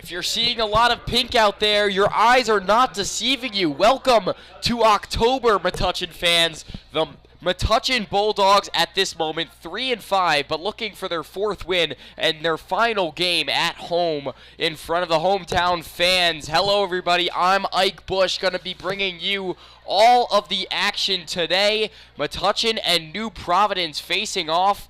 If you're seeing a lot of pink out there, your eyes are not deceiving you. Welcome to October, Metuchen fans. The Metuchen Bulldogs at this moment 3-5, but looking for their fourth win and their final game at home in front of the hometown fans. Hello, everybody. I'm Ike Busch, going to be bringing you all of the action today. Metuchen and New Providence facing off.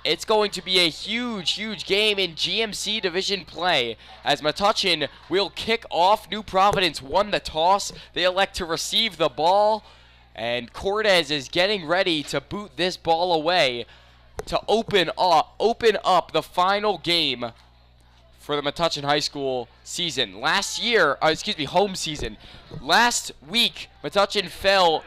It's going to be a huge game in GMC Division play as Metuchen will kick off. New Providence won the toss. They elect to receive the ball, and Cortez is getting ready to boot this ball away to open up the final game for the Metuchen High School season. Home season. Last week, Metuchen fell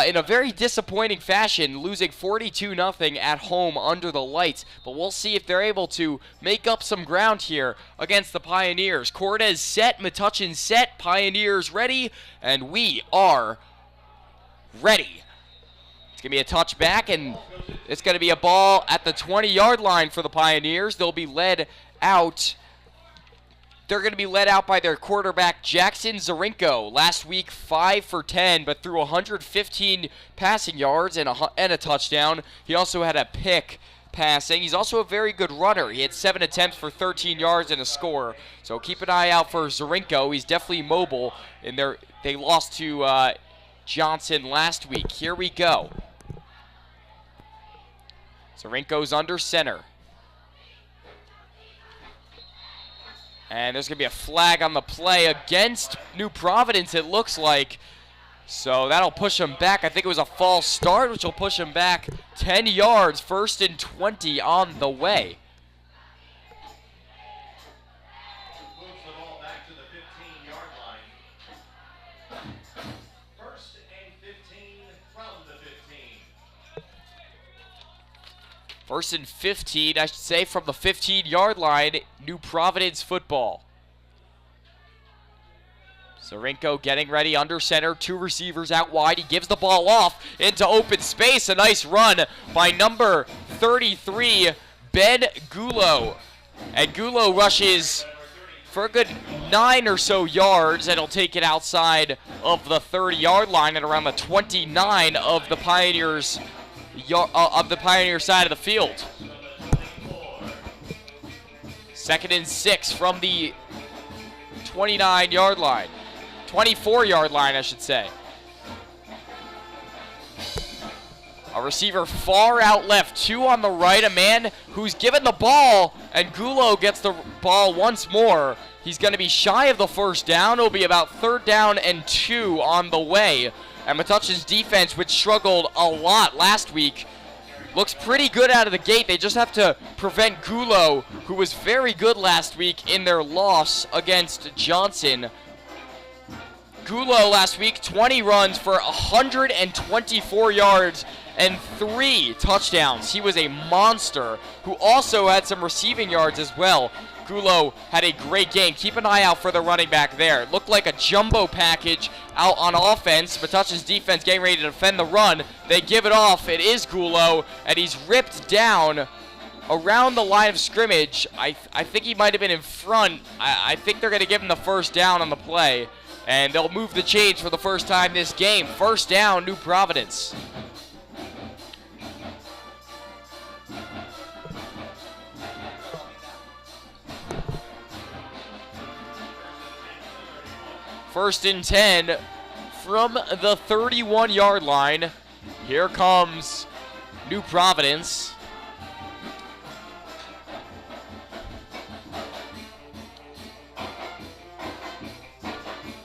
in a very disappointing fashion, losing 42-0 at home under the lights. But we'll see if they're able to make up some ground here against the Pioneers. Cortez set, Metuchen set, Pioneers ready, and we are ready. It's going to be a touchback, and it's going to be a ball at the 20-yard line for the Pioneers. They'll be led out. They're going to be led out by their quarterback, Jackson Zarinko. Last week, 5 for 10, but threw 115 passing yards and a touchdown. He also had a pick passing. He's also a very good runner. He had 7 attempts for 13 yards and a score. So keep an eye out for Zarinko. He's definitely mobile. And they lost to Johnson last week. Here we go. Zarinko's under center. And there's going to be a flag on the play against New Providence, it looks like. So that'll push him back. I think it was a false start, which will push him back 10 yards. 1st and 20 on the way. Moves the ball back to the 15-yard line. 1st and 15 from the 15. 1st and 15, I should say, from the 15-yard line. New Providence football. Zarinko getting ready under center. 2 receivers out wide. He gives the ball off into open space. A nice run by number 33, Ben Gulo. And Gulo rushes for a good 9 or so yards, and he'll take it outside of the 30-yard line at around the 29 of the Pioneers side of the field. 2nd and 6 from the 29-yard line. 24-yard line, I should say. A receiver far out left, 2 on the right, a man who's given the ball, and Gulo gets the ball once more. He's going to be shy of the 1st down. It'll be about 3rd down and 2 on the way. And Metuchen's defense, which struggled a lot last week, looks pretty good out of the gate. They just have to prevent Gulo, who was very good last week in their loss against Johnson. Gulo last week, 20 runs for 124 yards and 3 touchdowns. He was a monster who also had some receiving yards as well. Gulo had a great game. Keep an eye out for the running back there. It looked like a jumbo package out on offense. Metuchen's defense getting ready to defend the run. They give it off. It is Gulo, and he's ripped down around the line of scrimmage. I think he might have been in front. I think they're going to give him the 1st down on the play, and they'll move the chains for the first time this game. 1st down, New Providence. First and 10 from the 31-yard line. Here comes New Providence.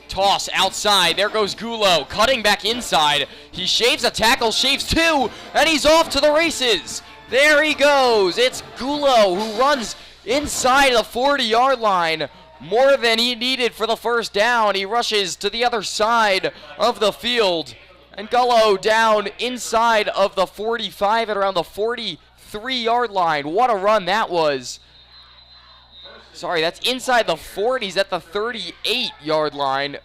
Toss outside. There goes Gulo, cutting back inside. He shaves a tackle, shaves 2, and he's off to the races. There he goes. It's Gulo who runs inside the 40-yard line. More than he needed for the 1st down. He rushes to the other side of the field. And Gulo down inside of the 45 at around the 43-yard line. What a run that was. Sorry, that's inside the 40s at the 38-yard line.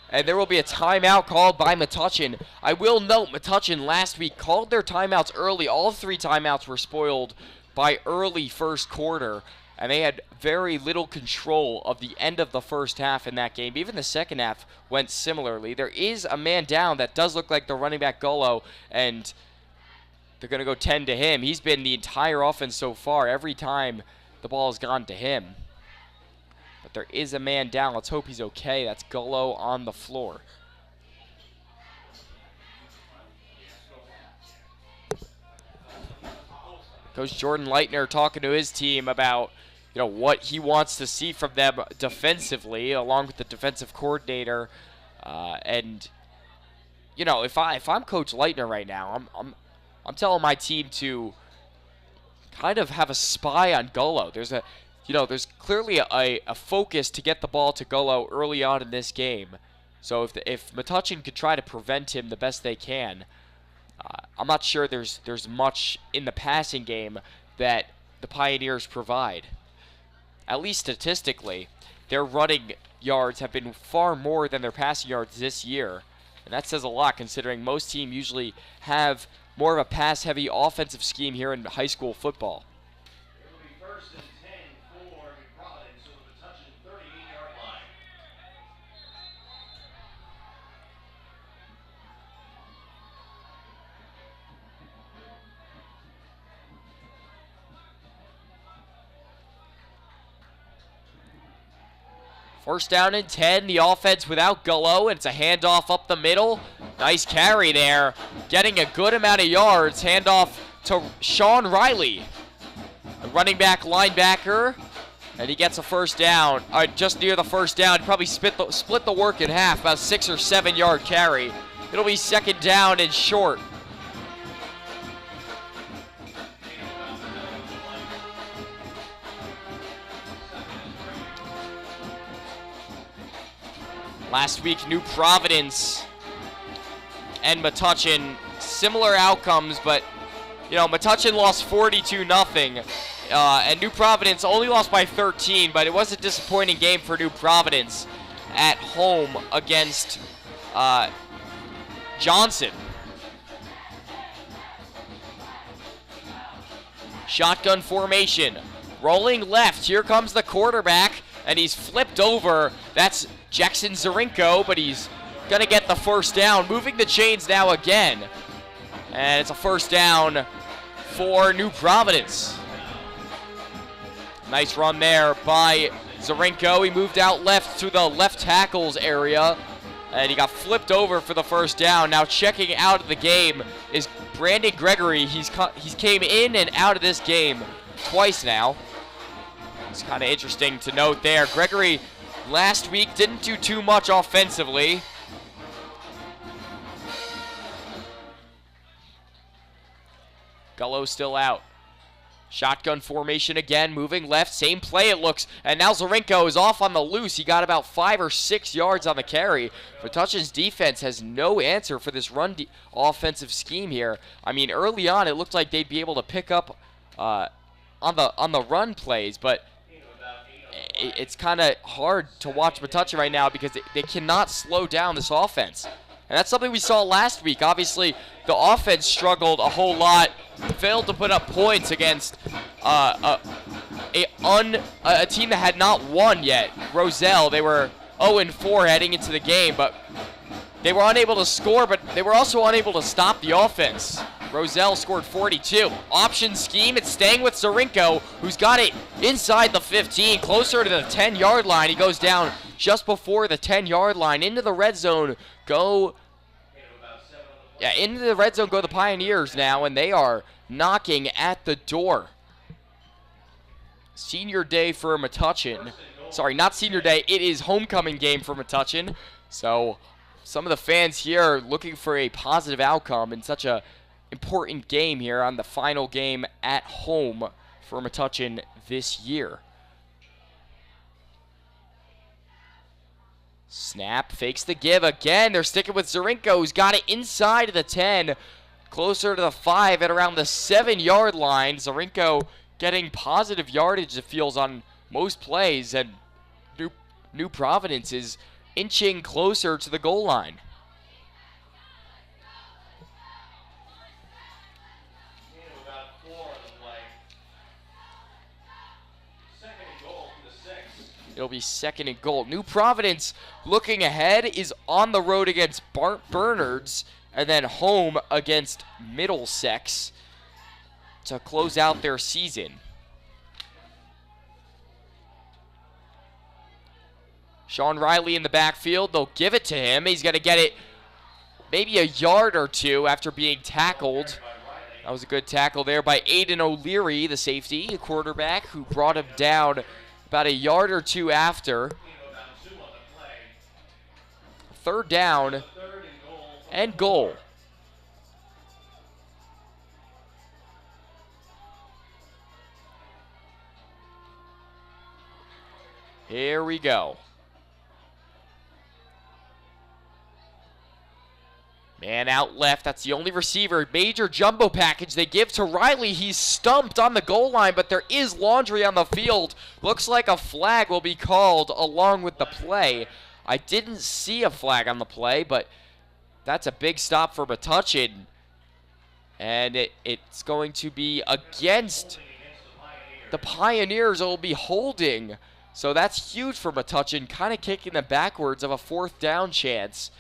And there will be a timeout called by Metuchen. I will note Metuchen last week called their timeouts early. All 3 timeouts were spoiled by early 1st quarter. and they had very little control of the end of the first half in that game. Even the second half went similarly. There is a man down that does look like the running back Gullo, and they're going to go 10 to him. He's been the entire offense so far. Every time the ball has gone to him. But there is a man down. Let's hope he's okay. That's Gullo on the floor. Coach Jordan Leitner talking to his team about, what he wants to see from them defensively, along with the defensive coordinator. And if I'm Coach Leitner right now, I'm telling my team to kind of have a spy on Gullo. There's clearly a focus to get the ball to Gullo early on in this game. So if Metuchen could try to prevent him the best they can, I'm not sure there's much in the passing game that the Pioneers provide. At least statistically, their running yards have been far more than their passing yards this year. And that says a lot, considering most teams usually have more of a pass-heavy offensive scheme here in high school football. It will be first and 10 for Providence on the Metuchen 38-yard line. First down and 10, the offense without Gullo, and it's a handoff up the middle. Nice carry there, getting a good amount of yards. Handoff to Sean Riley, the running back linebacker, and he gets a first down. Just near the first down, he probably split the work in half, about 6 or 7 yard carry. It'll be second down and short. Last week, New Providence and Metuchen, similar outcomes, but Metuchen lost 42-0, and New Providence only lost by 13, but it was a disappointing game for New Providence at home against Johnson. Shotgun formation, rolling left. Here comes the quarterback, and he's flipped over. That's Jackson Zarinko, but he's going to get the first down. Moving the chains now again. And it's a first down for New Providence. Nice run there by Zarinko. He moved out left to the left tackle's area, and he got flipped over for the first down. Now checking out of the game is Brandon Gregory. He's came in and out of this game twice now. It's kind of interesting to note there. Gregory last week didn't do too much offensively. Gullo still out. Shotgun formation again, moving left, same play it looks, and now Zarinko is off on the loose. He got about 5 or 6 yards on the carry. Metuchen's defense has no answer for this run offensive scheme here. I mean, early on it looked like they'd be able to pick up on the run plays, but it's kind of hard to watch Metuchen right now because they cannot slow down this offense. And that's something we saw last week. Obviously, the offense struggled a whole lot, failed to put up points against a team that had not won yet, Roselle. They were 0-4 heading into the game, but they were unable to score, but they were also unable to stop the offense. Roselle scored 42. Option scheme, it's staying with Zarinko, who's got it inside the 15, closer to the 10-yard line. He goes down just before the 10-yard line. Into the red zone go the Pioneers now, and they are knocking at the door. Senior day for Metuchen. Sorry, not senior day. It is homecoming game for Metuchen. So some of the fans here are looking for a positive outcome in such a important game here on the final game at home for Metuchen this year. Snap, fakes the give again. They're sticking with Zarinko, who's got it inside of the 10, closer to the 5 at around the 7-yard line. Zarinko getting positive yardage, it feels, on most plays, and New Providence is inching closer to the goal line. About 4 on the play. It'll be 2nd and goal. New Providence, looking ahead, is on the road against Bernards and then home against Middlesex to close out their season. Sean Riley in the backfield. They'll give it to him. He's going to get it maybe a yard or two after being tackled. That was a good tackle there by Aiden O'Leary, the safety, a quarterback, who brought him down about a yard or two after. 3rd down and goal. Here we go. Man out left, that's the only receiver. Major jumbo package they give to Riley. He's stumped on the goal line, but there is laundry on the field. Looks like a flag will be called along with the play. I didn't see a flag on the play, but that's a big stop for Metuchen. And it's going to be against the Pioneers. It will be holding. So that's huge for Metuchen, kind of kicking them backwards of a 4th down chance.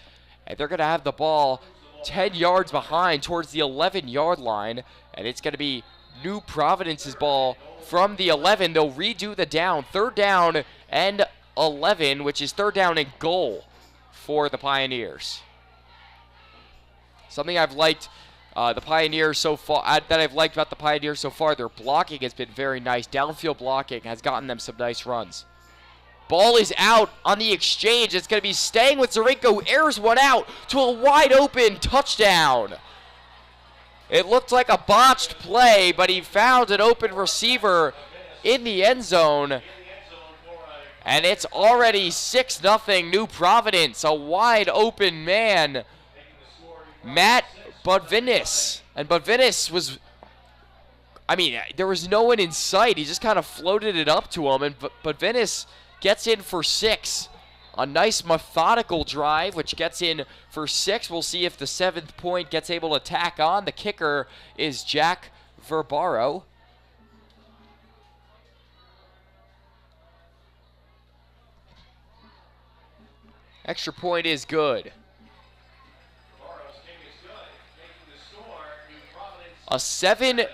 And they're going to have the ball 10 yards behind towards the 11-yard line. And it's going to be New Providence's ball from the 11. They'll redo the down. 3rd down and 11, which is 3rd down and goal for the Pioneers. Something I've liked the Pioneers so far, that I've liked about the Pioneers so far, their blocking has been very nice. Downfield blocking has gotten them some nice runs. Ball is out on the exchange. It's going to be staying with Zarinko. Airs one out to a wide open touchdown. It looked like a botched play, but he found an open receiver in the end zone. And it's already 6-0 New Providence. A wide open man, Matt Budvinis. And Budvinis was, there was no one in sight. He just kind of floated it up to him, and Budvinis gets in for 6. A nice methodical drive, which gets in for 6. We'll see if the 7th point gets able to tack on. The kicker is Jack Verbaro. Extra point is good. A 7-minute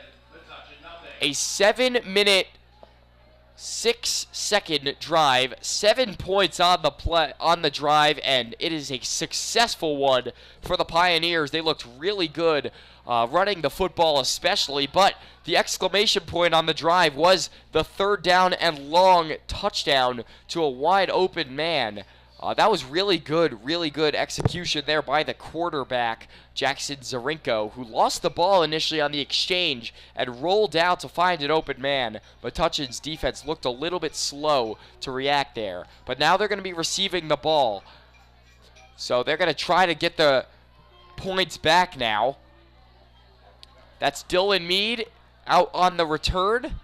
6-second drive, 7 points on the drive, and it is a successful one for the Pioneers. They looked really good running the football especially, but the exclamation point on the drive was the 3rd down and long touchdown to a wide open man. That was really good execution there by the quarterback, Jackson Zarinko, who lost the ball initially on the exchange and rolled out to find an open man. Metuchen's defense looked a little bit slow to react there. But now they're going to be receiving the ball. So they're going to try to get the points back now. That's Dylan Mead out on the return.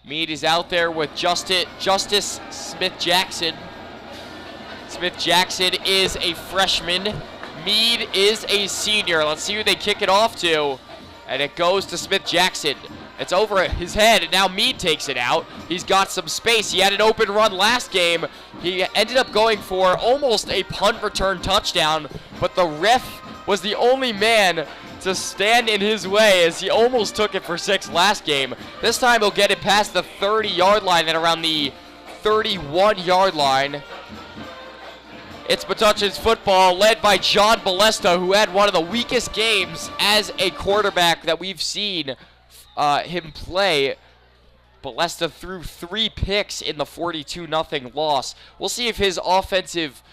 Mead is out there with Justice Smith-Jackson. Smith-Jackson is a freshman. Mead is a senior. Let's see who they kick it off to. And it goes to Smith-Jackson. It's over his head, and now Mead takes it out. He's got some space. He had an open run last game. He ended up going for almost a punt return touchdown, but the ref was the only man to stand in his way as he almost took it for 6 last game. This time he'll get it past the 30-yard line and around the 31-yard line. It's Metuchen's football led by John Balesta, who had one of the weakest games as a quarterback that we've seen him play. Balesta threw 3 picks in the 42-0 loss. We'll see if his offensive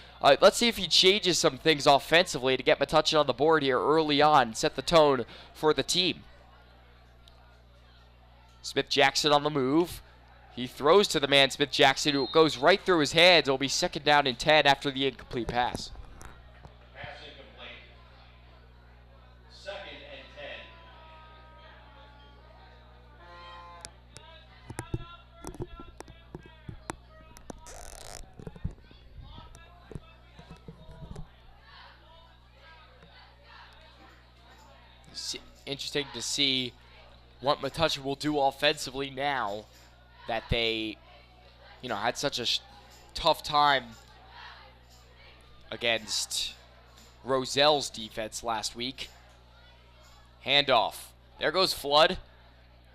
let's see if he changes some things offensively to get Metuchen on the board here early on, set the tone for the team. Smith-Jackson on the move. He throws to the man, Smith-Jackson, who goes right through his hands. It'll be 2nd down and 10 after the incomplete pass. Pass incomplete. 2nd and 10. interesting to see what Metuchen will do offensively now that they, had such a tough time against Roselle's defense last week. Handoff. There goes Flood.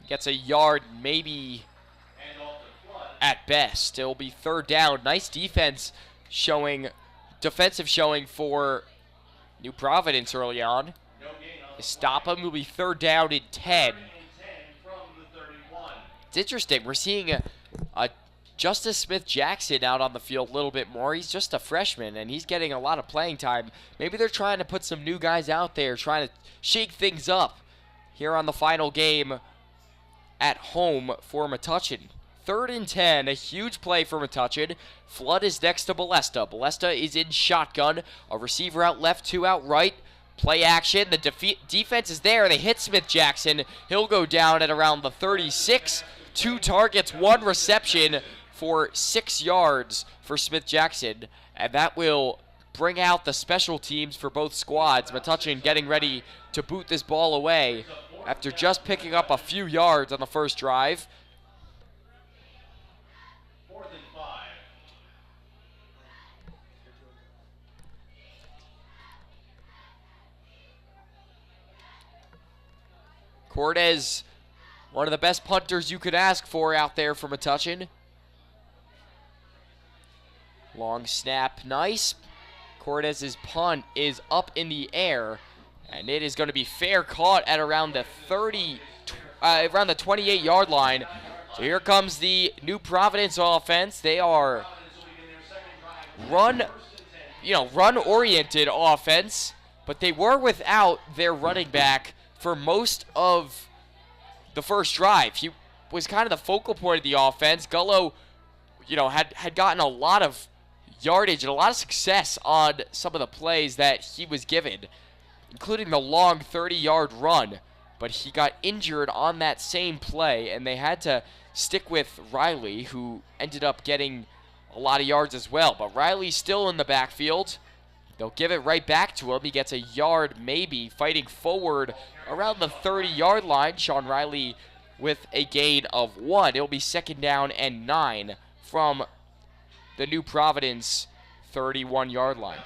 Gets a yard, maybe at best. It'll be third down. Nice defensive showing for New Providence early on. They stop him. It'll be third down and 10. It's interesting. We're seeing a Justice Smith-Jackson out on the field a little bit more. He's just a freshman, and he's getting a lot of playing time. Maybe they're trying to put some new guys out there, trying to shake things up here on the final game at home for Metuchen. Third and 10, a huge play for Metuchen. Flood is next to Balesta. Balesta is in shotgun. A receiver out left, two out right. Play action. The defense is there. They hit Smith-Jackson. He'll go down at around the 36. 2 targets, 1 reception for 6 yards for Smith-Jackson. And that will bring out the special teams for both squads. Metuchen getting ready to boot this ball away after just picking up a few yards on the first drive. Cortez, one of the best punters you could ask for out there for Metuchen. Long snap, nice. Cortez's punt is up in the air, and it is going to be fair caught at around the 28-yard line. So here comes the New Providence offense. They are run-oriented offense, but they were without their running back for most of the first drive. He was kind of the focal point of the offense. Gullo, had gotten a lot of yardage and a lot of success on some of the plays that he was given, including the long 30-yard run. But he got injured on that same play, and they had to stick with Riley, who ended up getting a lot of yards as well. But Riley's still in the backfield. They'll give it right back to him. He gets a yard maybe, fighting forward around the 30-yard line. Sean Riley with a gain of 1. It'll be second down and 9 from the New Providence 31-yard line.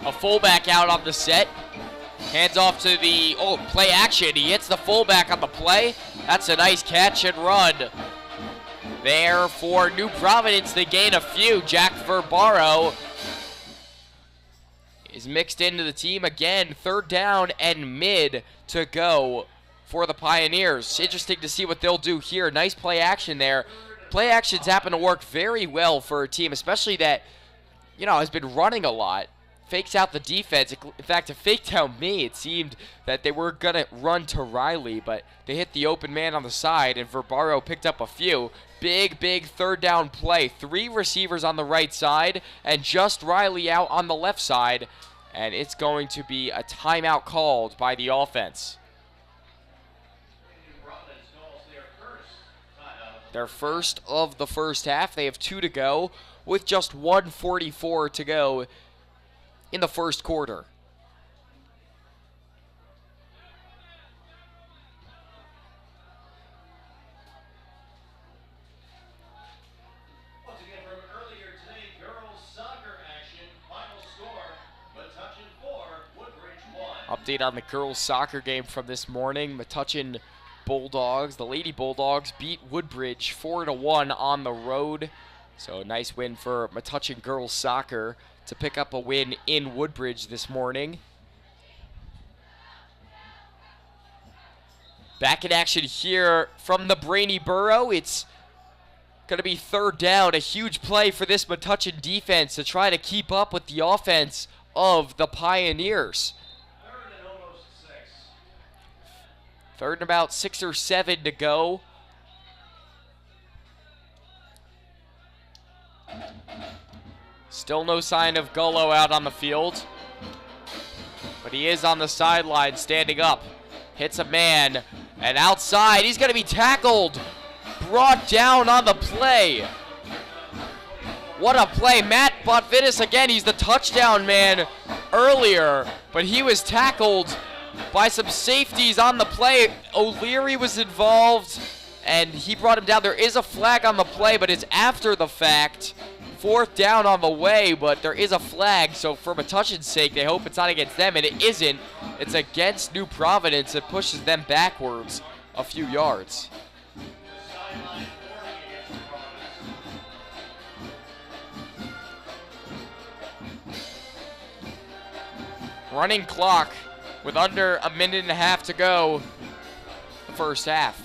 A fullback out on the set. Hands off to the, play action. He hits the fullback on the play. That's a nice catch and run there for New Providence. They gain a few. Jack Verbaro is mixed into the team again. Third down and mid to go for the Pioneers. Interesting to see what they'll do here. Nice play action there. Play actions happen to work very well for a team, especially that, has been running a lot. Fakes out the defense. In fact, it faked out me. It seemed that they were going to run to Riley, but they hit the open man on the side, and Verbaro picked up a few. Big third down play. 3 receivers on the right side, and just Riley out on the left side, and it's going to be a timeout called by the offense. Their first of the first half. They have 2 to go with just 1:44 to go in the first quarter. Once again from earlier today, girls soccer action. Final score, Metuchen 4, Woodbridge 1. Update on the girls soccer game from this morning. Metuchen Bulldogs, the Lady Bulldogs, beat Woodbridge 4-1 on the road. So a nice win for Metuchen girls soccer to pick up a win in Woodbridge this morning. Back in action here from the Brainy Burrow. It's going to be third down. A huge play for this Metuchen defense to try to keep up with the offense of the Pioneers. Third and almost 6. Third and about 6 or 7 to go. Still no sign of Gullo out on the field. But he is on the sideline standing up. Hits a man. And outside, he's going to be tackled. Brought down on the play. What a play. Matt Botvidis again. He's the touchdown man earlier. But he was tackled by some safeties on the play. O'Leary was involved. And he brought him down. There is a flag on the play, but it's after the fact. 4th down on the way, but there is a flag, so for Metuchen's sake, they hope it's not against them, and it isn't. It's against New Providence. It pushes them backwards a few yards. Running clock with under a minute and a half to go the first half.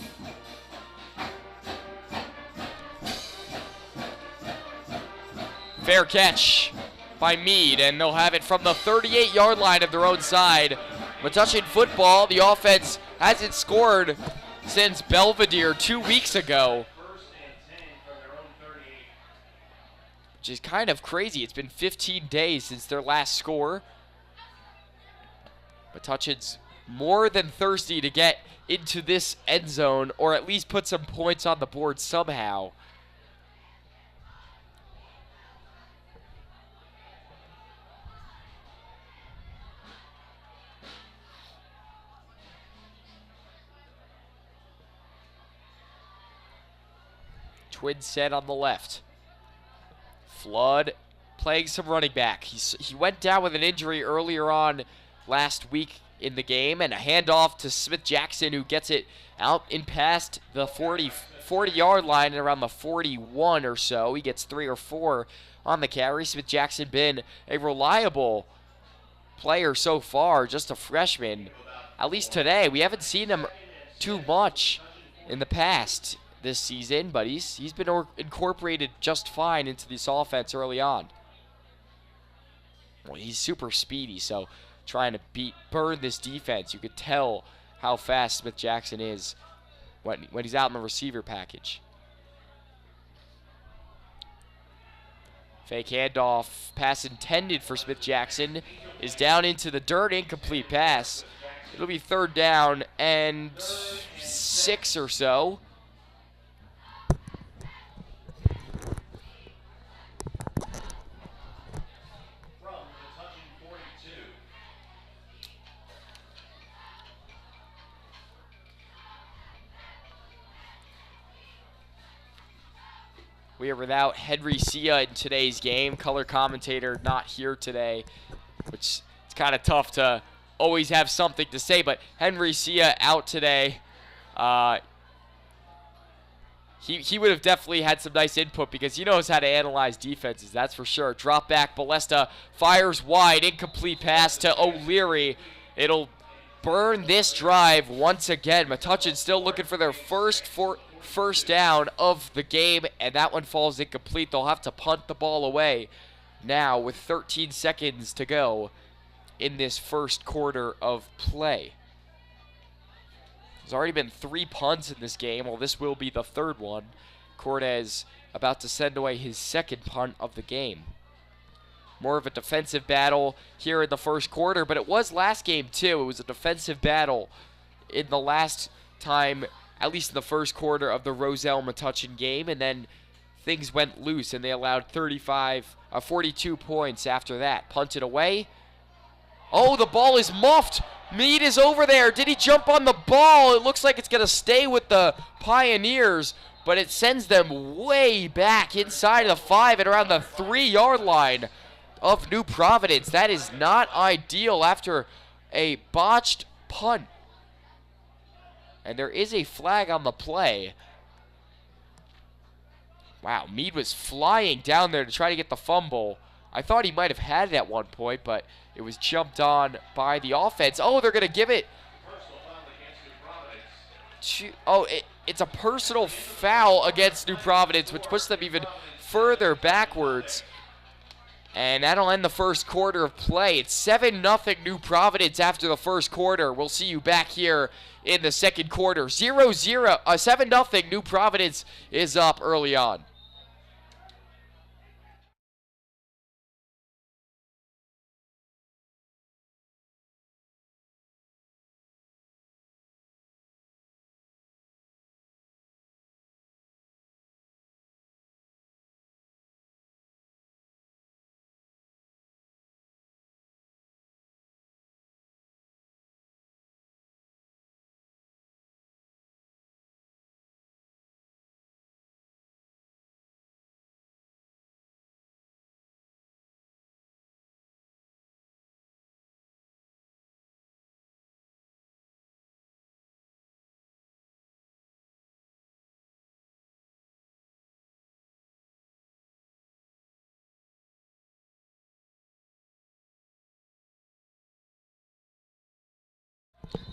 Fair catch by Mead, and they'll have it from the 38-yard line of their own side. Metuchen football, the offense hasn't scored since Belvedere 2 weeks ago, which is kind of crazy. It's been 15 days since their last score. Metuchen's more than thirsty to get into this end zone, or at least put some points on the board somehow. Twin set on the left. Flood playing some running back. He went down with an injury earlier on last week in the game, and a handoff to Smith Jackson, who gets it out in past the 40-yard line and around the 41 or so. He gets 3 or 4 on the carry. Smith Jackson been a reliable player so far, just a freshman. At least today, we haven't seen him too much in the past this season, but he's been incorporated just fine into this offense early on. Well, he's super speedy, so trying to burn this defense. You could tell how fast Smith Jackson is when he's out in the receiver package. Fake handoff, pass intended for Smith Jackson, is down into the dirt, incomplete pass. It'll be 3rd down and 6 or so. We are without Henry Sia in today's game. Color commentator not here today, which it's kind of tough to always have something to say, but Henry Sia out today. He would have definitely had some nice input because he knows how to analyze defenses, that's for sure. Drop back, Balesta fires wide, incomplete pass to O'Leary. It'll burn this drive once again. Metuchen still looking for their first down of the game, and that one falls incomplete. They'll have to punt the ball away now with 13 seconds to go in this first quarter of play. There's already been 3 punts in this game. Well, this will be the 3rd one. Cortez about to send away his 2nd punt of the game. More of a defensive battle here in the first quarter, but it was last game too. It was a defensive battle in the last time, at least in the first quarter of the Roselle Metuchen game, and then things went loose and they allowed 42 points after that. Punted away. Oh, the ball is muffed. Mead is over there. Did he jump on the ball? It looks like it's going to stay with the Pioneers, but it sends them way back inside of the 5 and around the 3-yard line of New Providence. That is not ideal after a botched punt. And there is a flag on the play. Wow, Mead was flying down there to try to get the fumble. I thought he might have had it at one point, but it was jumped on by the offense. Oh, they're going to give it. It's a personal foul against New Providence, which puts them even further backwards. And that'll end the first quarter of play. It's 7-0 New Providence after the first quarter. We'll see you back here in the second quarter. 7-0 New Providence is up early on.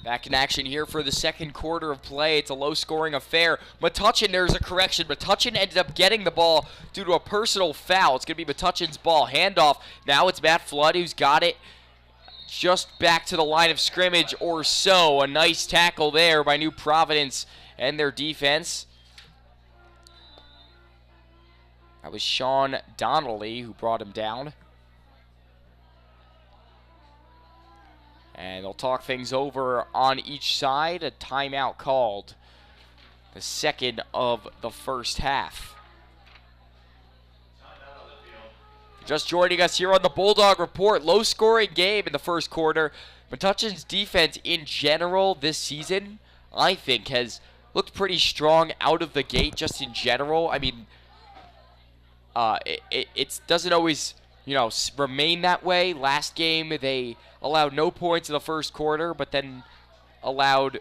Back in action here for the second quarter of play. It's a low-scoring affair. Metuchen, there's a correction. Metuchen ended up getting the ball due to a personal foul. It's going to be Metuchen's ball. Handoff. Now it's Matt Flood who's got it just back to the line of scrimmage or so. A nice tackle there by New Providence and their defense. That was Sean Donnelly who brought him down. And they'll talk things over on each side. A timeout called. The second of the first half. Just joining us here on the Bulldog Report. Low-scoring game in the first quarter. Metuchen's defense in general this season, I think, has looked pretty strong out of the gate just in general. I mean, it doesn't always, remain that way. Last game, they allowed no points in the first quarter, but then allowed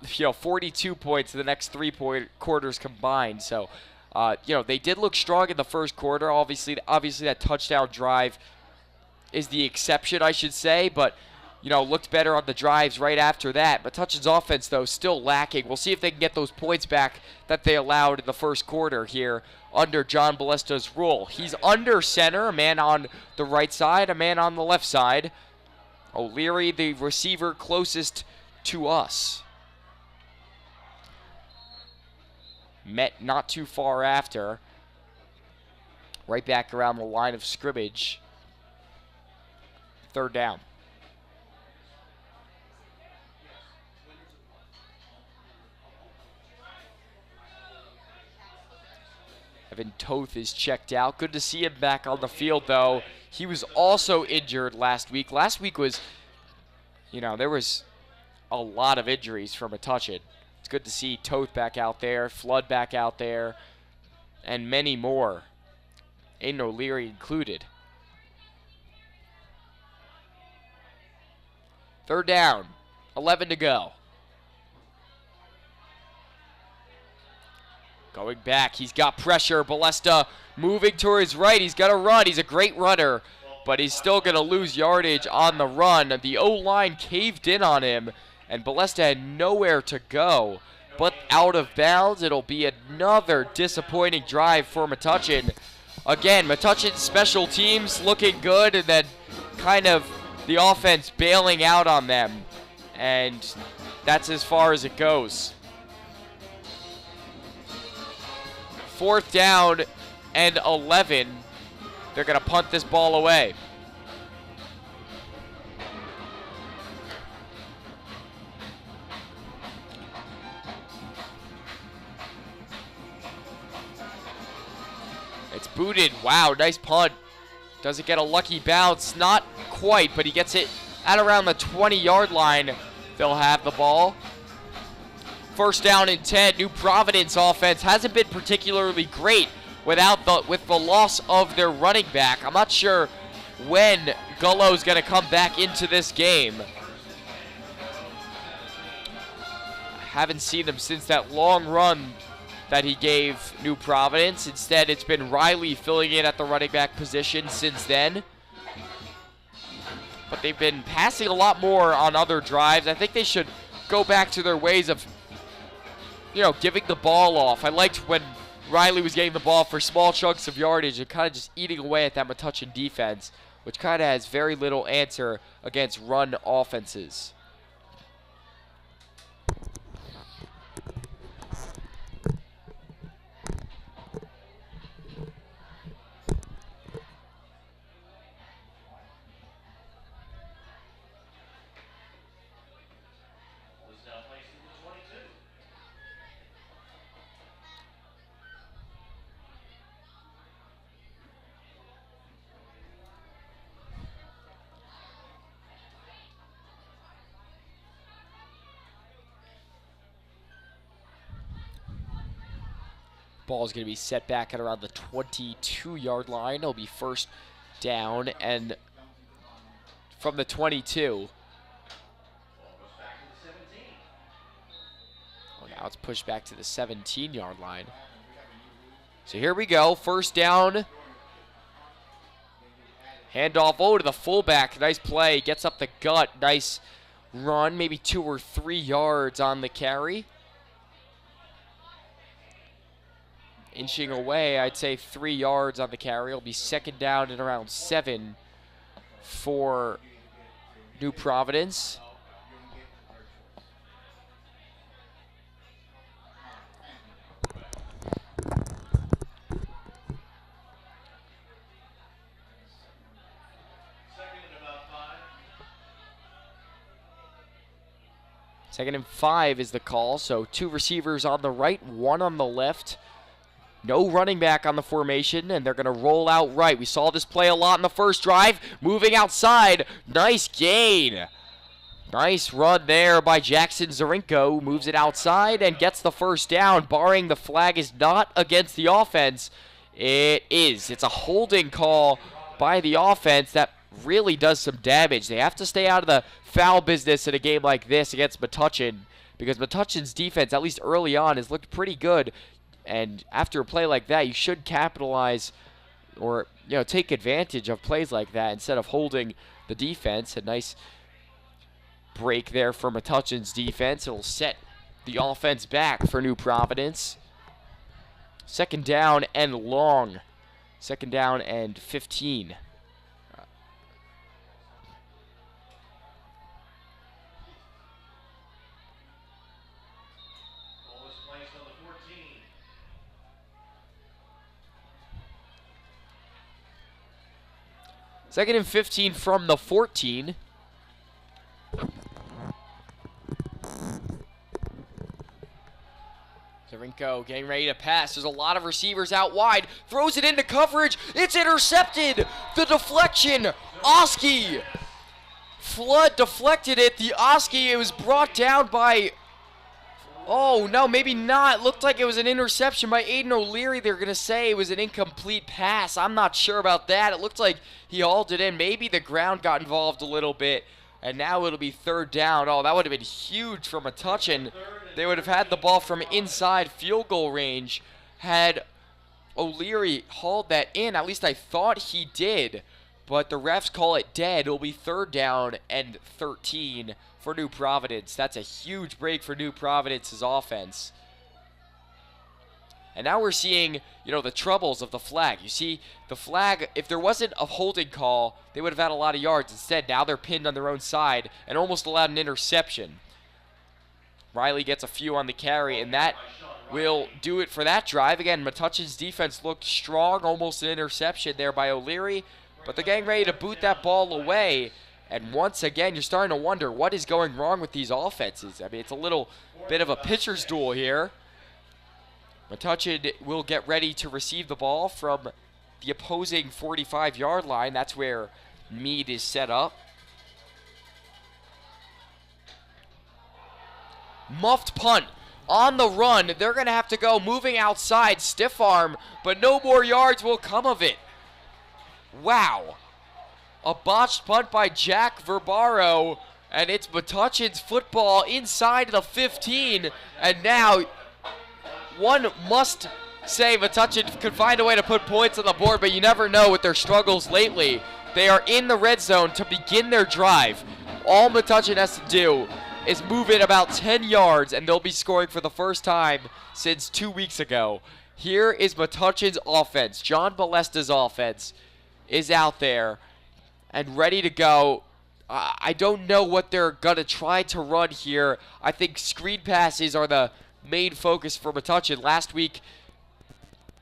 42 points in the next 3 quarters combined. So, they did look strong in the first quarter. Obviously that touchdown drive is the exception, I should say, but looked better on the drives right after that. Metuchen's offense, though, still lacking. We'll see if they can get those points back that they allowed in the first quarter here under John Balesta's rule. He's under center, a man on the right side, a man on the left side. O'Leary, the receiver closest to us. Met not too far after. Right back around the line of scrimmage. Third down. Evan Toth is checked out. Good to see him back on the field, though. He was also injured last week. Last week was, there was a lot of injuries from Metuchen. It's good to see Toth back out there, Flood back out there, and many more, Aiden O'Leary included. Third down, 11 to go. Going back, he's got pressure. Balesta moving to his right. He's got to run. He's a great runner, but he's still going to lose yardage on the run. The O-line caved in on him, and Balesta had nowhere to go but out of bounds. It'll be another disappointing drive for Metuchen. Again, Metuchen's special teams looking good, and then kind of the offense bailing out on them, and that's as far as it goes. Fourth down and 11. They're going to punt this ball away. It's booted. Wow, nice punt. Does it get a lucky bounce? Not quite, but he gets it at around the 20-yard line. They'll have the ball. First down and 10. New Providence offense hasn't been particularly great with the loss of their running back. I'm not sure when Gullo's going to come back into this game. Haven't seen him since that long run that he gave New Providence. Instead, it's been Riley filling in at the running back position since then. But they've been passing a lot more on other drives. I think they should go back to their ways of giving the ball off. I liked when Riley was getting the ball for small chunks of yardage and kind of just eating away at that Metuchen defense, which kind of has very little answer against run offenses. Ball is going to be set back at around the 22-yard line. It'll be first down, and from the 22. Oh, now it's pushed back to the 17-yard line. So here we go, first down. Handoff over to the fullback. Nice play, gets up the gut. Nice run, maybe 2 or 3 yards on the carry. Inching away, I'd say 3 yards on the carry. It'll be second down and around 7 for New Providence. Second and 5 is the call, so 2 receivers on the right, 1 on the left. No running back on the formation, and they're going to roll out right. We saw this play a lot in the first drive. Moving outside. Nice gain. Nice run there by Jackson Zarinko. Moves it outside and gets the first down, barring the flag is not against the offense. It is. It's a holding call by the offense that really does some damage. They have to stay out of the foul business in a game like this against Metuchen, because Metuchen's defense, at least early on, has looked pretty good. And after a play like that, you should capitalize or take advantage of plays like that instead of holding the defense. A nice break there for Metuchen's defense. It'll set the offense back for New Providence. Second down and long. Second down and 15. Second and 15 from the 14. Zarinko getting ready to pass. There's a lot of receivers out wide. Throws it into coverage. It's intercepted. The deflection. Oski. Flood deflected it. The Oski, it was brought down by... Oh, no, maybe not. It looked like it was an interception by Aiden O'Leary. They're going to say it was an incomplete pass. I'm not sure about that. It looked like he hauled it in. Maybe the ground got involved a little bit, and now it'll be third down. Oh, that would have been huge from Metuchen. They would have had the ball from inside field goal range had O'Leary hauled that in. At least I thought he did, but the refs call it dead. It'll be third down and 13 for New Providence. That's a huge break for New Providence's offense. And now we're seeing, the troubles of the flag. You see, the flag, if there wasn't a holding call, they would have had a lot of yards. Instead, now they're pinned on their own side and almost allowed an interception. Riley gets a few on the carry, and that will do it for that drive. Again, Metuchen's defense looked strong, almost an interception there by O'Leary, but they're getting ready to boot that ball away. And once again, you're starting to wonder what is going wrong with these offenses. I mean, it's a little bit of a pitcher's duel here. Metuchen will get ready to receive the ball from the opposing 45-yard line. That's where Meade is set up. Muffed punt on the run. They're going to have to go moving outside, stiff arm, but no more yards will come of it. Wow. A botched punt by Jack Verbaro, and it's Metuchen's football inside the 15, and now one must say Metuchen could find a way to put points on the board, but you never know with their struggles lately. They are in the red zone to begin their drive. All Metuchen has to do is move it about 10 yards, and they'll be scoring for the first time since 2 weeks ago. Here is Metuchen's offense. John Balesta's offense is out there and ready to go. I don't know what they're going to try to run here. I think screen passes are the main focus for Metuchen. Last week,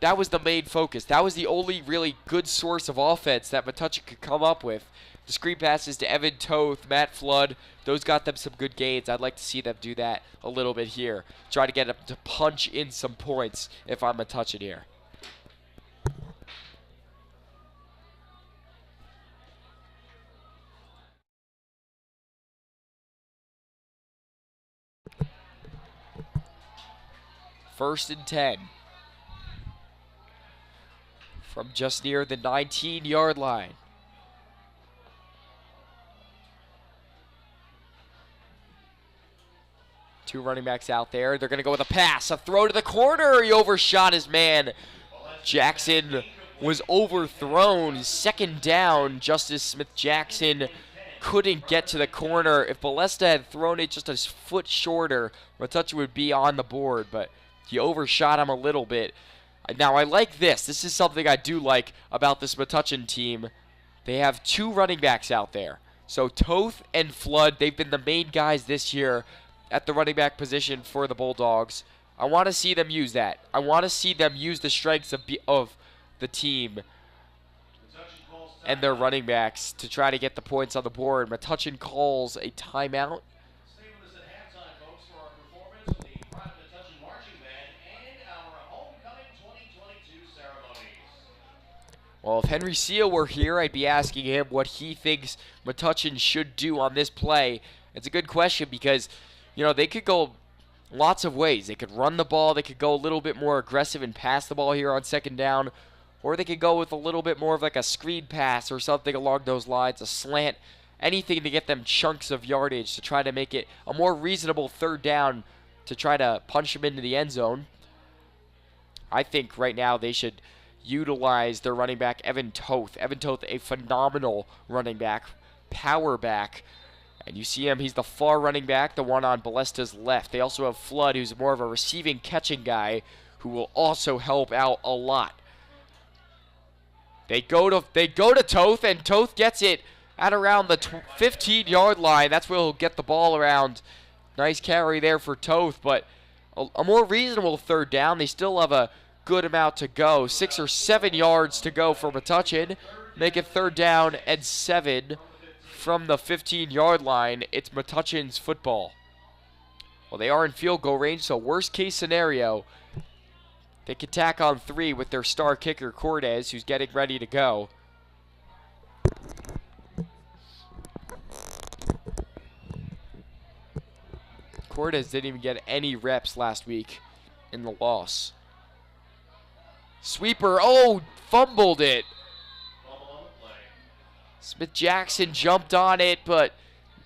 that was the main focus. That was the only really good source of offense that Metuchen could come up with. The screen passes to Evan Toth, Matt Flood, those got them some good gains. I'd like to see them do that a little bit here. Try to get them to punch in some points if I'm Metuchen here. First and 10 from just near the 19-yard line. Two running backs out there. They're going to go with a pass. A throw to the corner. He overshot his man. Jackson was overthrown. Second down. Justice Smith-Jackson couldn't get to the corner. If Balesta had thrown it just a foot shorter, Metuchen would be on the board, but he overshot him a little bit. Now, I like this. This is something I do like about this Metuchen team. They have 2 running backs out there. So Toth and Flood, they've been the main guys this year at the running back position for the Bulldogs. I want to see them use that. I want to see them use the strengths of the team and their running backs to try to get the points on the board. Metuchen calls a timeout. Stay with us at halftime, folks, for our performance of the Pride of Metuchen Marching Band and our Homecoming 2022 ceremonies. Well, if Henry Seal were here, I'd be asking him what he thinks Metuchen should do on this play. It's a good question because, they could go lots of ways. They could run the ball. They could go a little bit more aggressive and pass the ball here on second down. Or they could go with a little bit more of like a screen pass or something along those lines, a slant, anything to get them chunks of yardage to try to make it a more reasonable third down to try to punch them into the end zone. I think right now they should utilize their running back, Evan Toth. Evan Toth, a phenomenal running back, power back. And you see him, he's the far running back, the one on Balesta's left. They also have Flood, who's more of a receiving, catching guy, who will also help out a lot. They go to Toth, and Toth gets it at around the 15-yard line. That's where he'll get the ball around. Nice carry there for Toth, but a more reasonable third down. They still have a good amount to go. 6 or 7 yards to go for Metuchen. Make it third down and 7 from the 15-yard line. It's Metuchen's football. Well, they are in field goal range, so worst case scenario, they could tack on 3 with their star kicker, Cortez, who's getting ready to go. Cortez didn't even get any reps last week in the loss. Sweeper, fumbled it. Smith-Jackson jumped on it, but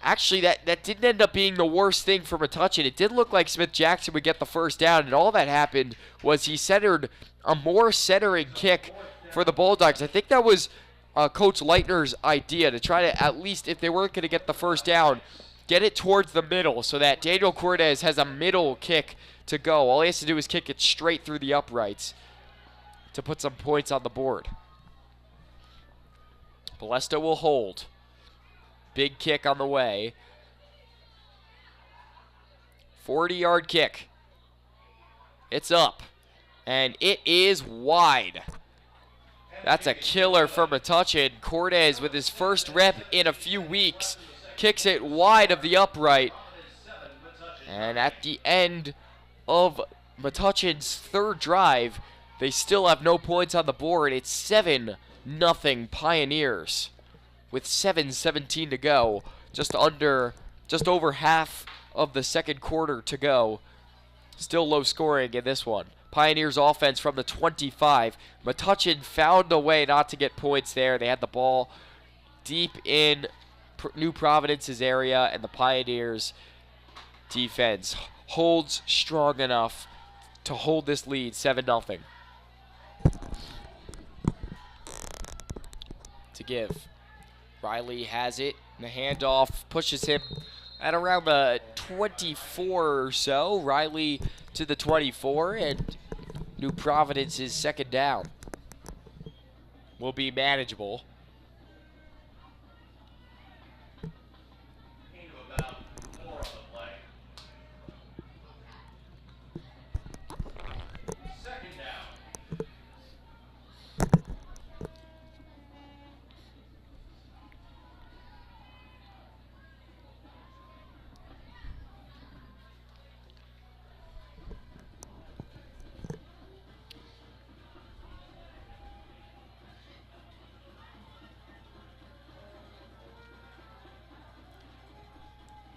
actually that didn't end up being the worst thing for Metuchen. It did look like Smith-Jackson would get the first down, and all that happened was he centered a more centering kick for the Bulldogs. I think that was Coach Leitner's idea to try to, at least if they weren't going to get the first down, get it towards the middle so that Daniel Cortez has a middle kick to go. All he has to do is kick it straight through the uprights to put some points on the board. Balesta will hold. Big kick on the way. 40-yard kick. It's up. And it is wide. That's a killer for Metuchen. Cortez, with his first rep in a few weeks, kicks it wide of the upright. And at the end of Metuchen's third drive, they still have no points on the board. It's 7-0 Pioneers with 7:17 to go. Just over half of the second quarter to go. Still low scoring in this one. Pioneers offense from the 25. Metuchen found a way not to get points there. They had the ball deep in New Providence's area, and the Pioneers defense holds strong enough to hold this lead 7-0. To give. Riley has it, and the handoff pushes him at around the 24 or so. Riley to the 24, and New Providence's second down will be manageable.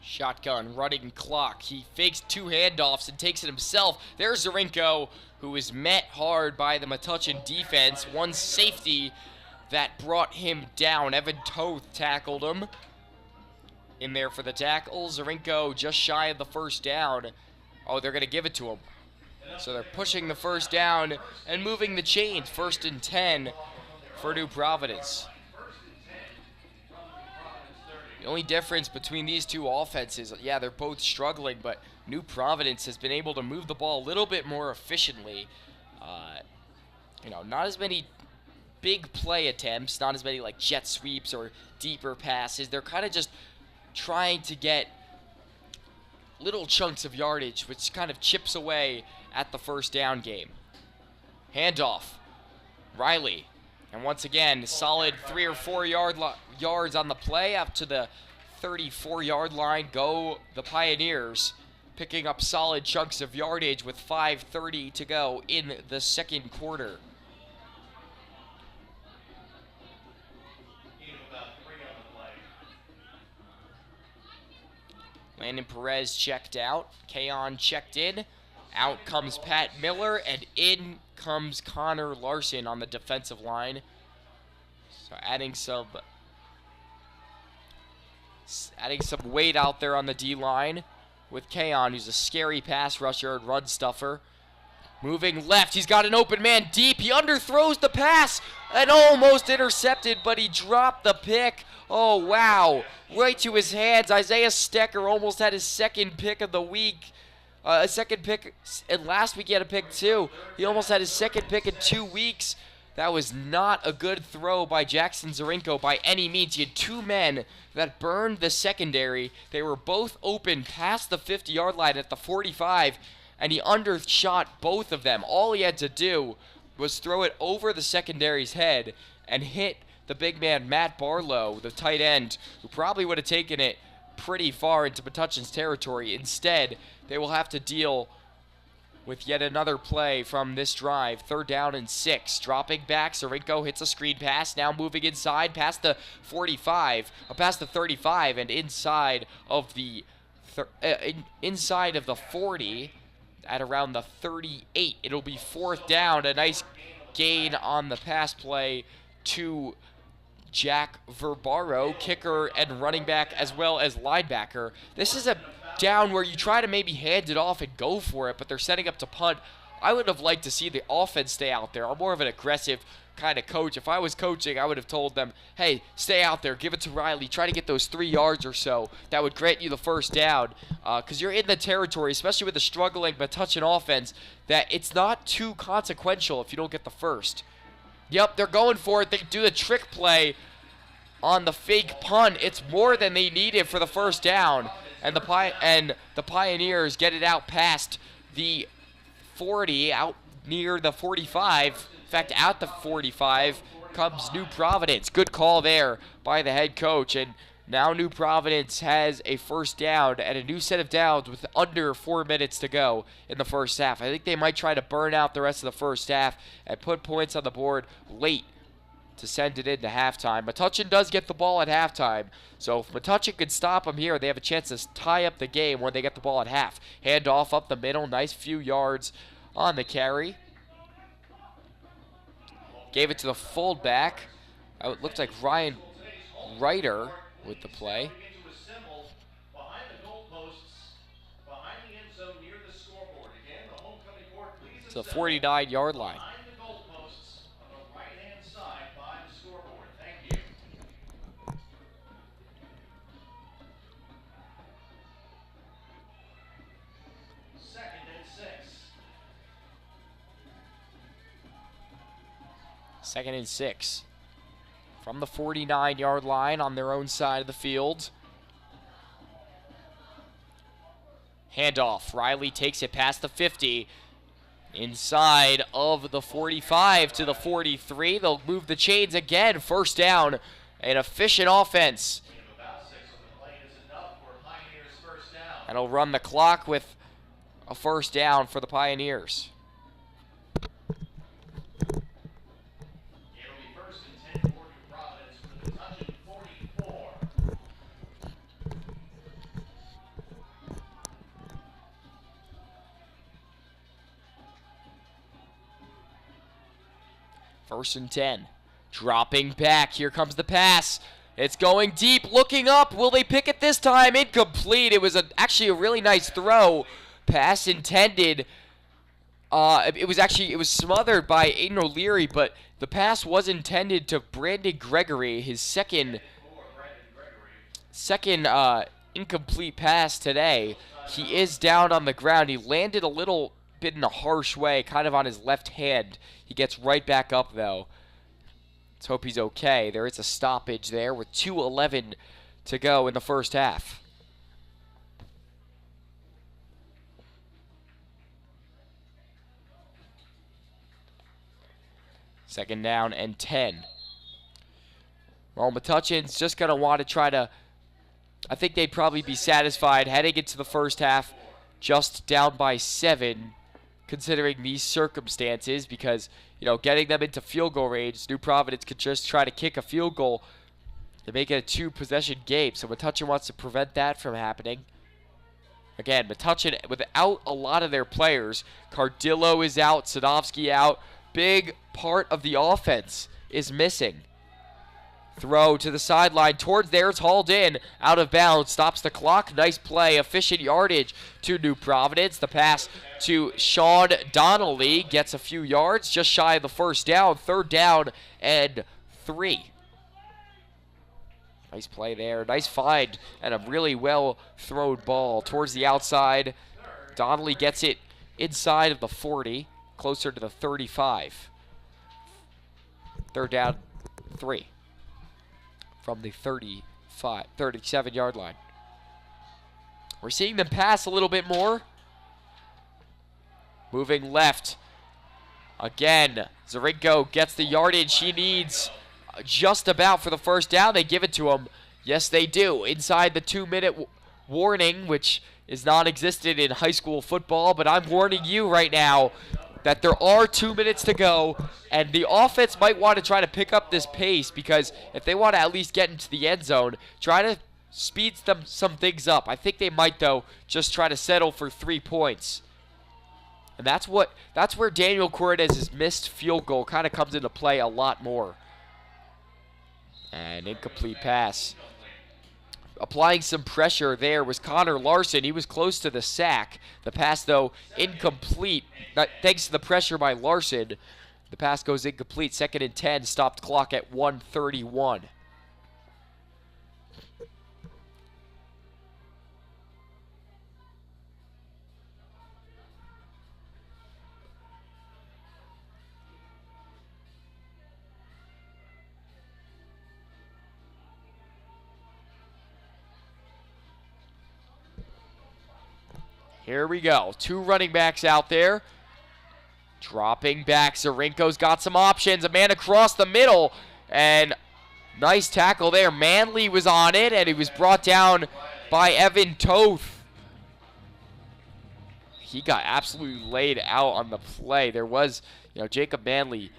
Shotgun, running clock. He fakes 2 handoffs and takes it himself. There's Zarinko, who is met hard by the Metuchen defense. One safety that brought him down. Evan Toth tackled him. In there for the tackle. Zarinko just shy of the first down. Oh, they're going to give it to him. So they're pushing the first down and moving the chains. 1st and 10 for New Providence. The only difference between these two offenses, yeah, they're both struggling, but New Providence has been able to move the ball a little bit more efficiently. Not as many big play attempts, not as many like jet sweeps or deeper passes. They're kind of just trying to get little chunks of yardage, which kind of chips away at the first down game. Handoff. Riley. And once again, solid 3 or 4 yards on the play. Up to the 34-yard line go the Pioneers, picking up solid chunks of yardage with 5:30 to go in the second quarter. Landon Perez checked out. Kaon checked in. Out comes Pat Miller, and in comes Connor Larson on the defensive line. So adding some weight out there on the D-line with Kaon, who's a scary pass rusher and run stuffer. Moving left, he's got an open man deep. He underthrows the pass and almost intercepted, but he dropped the pick. Oh, wow. Right to his hands. Isaiah Stecker almost had his second pick of the week. A second pick, and last week he had a pick too. He almost had his second pick in 2 weeks. That was not a good throw by Jackson Zarenko by any means. He had 2 men that burned the secondary. They were both open past the 50-yard line at the 45, and he undershot both of them. All he had to do was throw it over the secondary's head and hit the big man Matt Barlow, the tight end, who probably would have taken it pretty far into Metuchen's territory. Instead, they will have to deal with yet another play from this drive. 3rd down and 6. Dropping back, Zarenko hits a screen pass. Now moving inside past the 45, past the 35, and inside of the 40 at around the 38. It'll be 4th down. A nice gain on the pass play to Jack Verbaro, kicker and running back as well as linebacker. This is a down where you try to maybe hand it off and go for it, but they're setting up to punt. I would have liked to see the offense stay out there. I'm more of an aggressive kind of coach. If I was coaching, I would have told them, hey, stay out there, give it to Riley, try to get those 3 yards or so. That would grant you the first down, because you're in the territory, especially with the struggling Metuchen offense, that it's not too consequential if you don't get the first. Yep, they're going for it. They do the trick play on the fake punt. It's more than they needed for the first down. And the Pioneers get it out past the 40, out near the 45. In fact, at the 45 comes New Providence. Good call there by the head coach. And now New Providence has a first down and a new set of downs with under 4 minutes to go in the first half. I think they might try to burn out the rest of the first half and put points on the board late to send it into halftime. Metuchen does get the ball at halftime, so if Metuchen can stop them here, they have a chance to tie up the game when they get the ball at half. Hand off up the middle, nice few yards on the carry. Gave it to the fullback. It looked like Ryan Ryder with the play. To the 49-yard line. Second and 6 from the 49-yard line on their own side of the field. Handoff. Riley takes it past the 50. Inside of the 45 to the 43. They'll move the chains again. First down. An efficient offense. And it'll run the clock with a first down for the Pioneers. First and 10. Dropping back. Here comes the pass. It's going deep. Looking up. Will they pick it this time? Incomplete. It was actually a really nice throw. Pass intended. It was smothered by Aiden O'Leary, but the pass was intended to Brandon Gregory, his second second incomplete pass today. He is down on the ground. He landed a little bit in a harsh way, kind of on his left hand. He gets right back up, though. Let's hope he's okay. There is a stoppage there with 2:11 to go in the first half. Second down and 10. Well, Metuchen's just going to want to try to, I think they'd probably be satisfied heading into the first half just down by 7, considering these circumstances, because, you know, getting them into field goal range, New Providence could just try to kick a field goal to make it a 2-possession game. So Metuchen wants to prevent that from happening. Again, Metuchen, without a lot of their players, Cardillo is out, Solasky out, big part of the offense is missing. Throw to the sideline towards there. It's hauled in, out of bounds, stops the clock. Nice play, efficient yardage to New Providence. The pass to Sean Donnelly gets a few yards, just shy of the first down. Third down and 3. Nice play there, nice find, and a really well thrown ball towards the outside. Donnelly gets it inside of the 40, closer to the 35. Third down, 3 from the 37-yard line. We're seeing them pass a little bit more. Moving left. Again, Zarinko gets the yardage he needs just about for the first down. They give it to him. Yes, they do. Inside the 2-minute warning, which is non-existent in high school football, but I'm warning you right now that there are 2 minutes to go, and the offense might want to try to pick up this pace, because if they want to at least get into the end zone, try to speed some things up. I think they might, though, just try to settle for 3 points. And that's where Daniel Cortez's missed field goal kind of comes into play a lot more. And incomplete pass. Applying some pressure there was Connor Larson. He was close to the sack. The pass, though, incomplete. Thanks to the pressure by Larson, the pass goes incomplete. 2nd and 10, stopped clock at 1:31. Here we go. 2 running backs out there. Dropping back. Zarinko's got some options. A man across the middle. And nice tackle there. Manley was on it, and he was brought down by Evan Toth. He got absolutely laid out on the play. There was, Jacob Manley.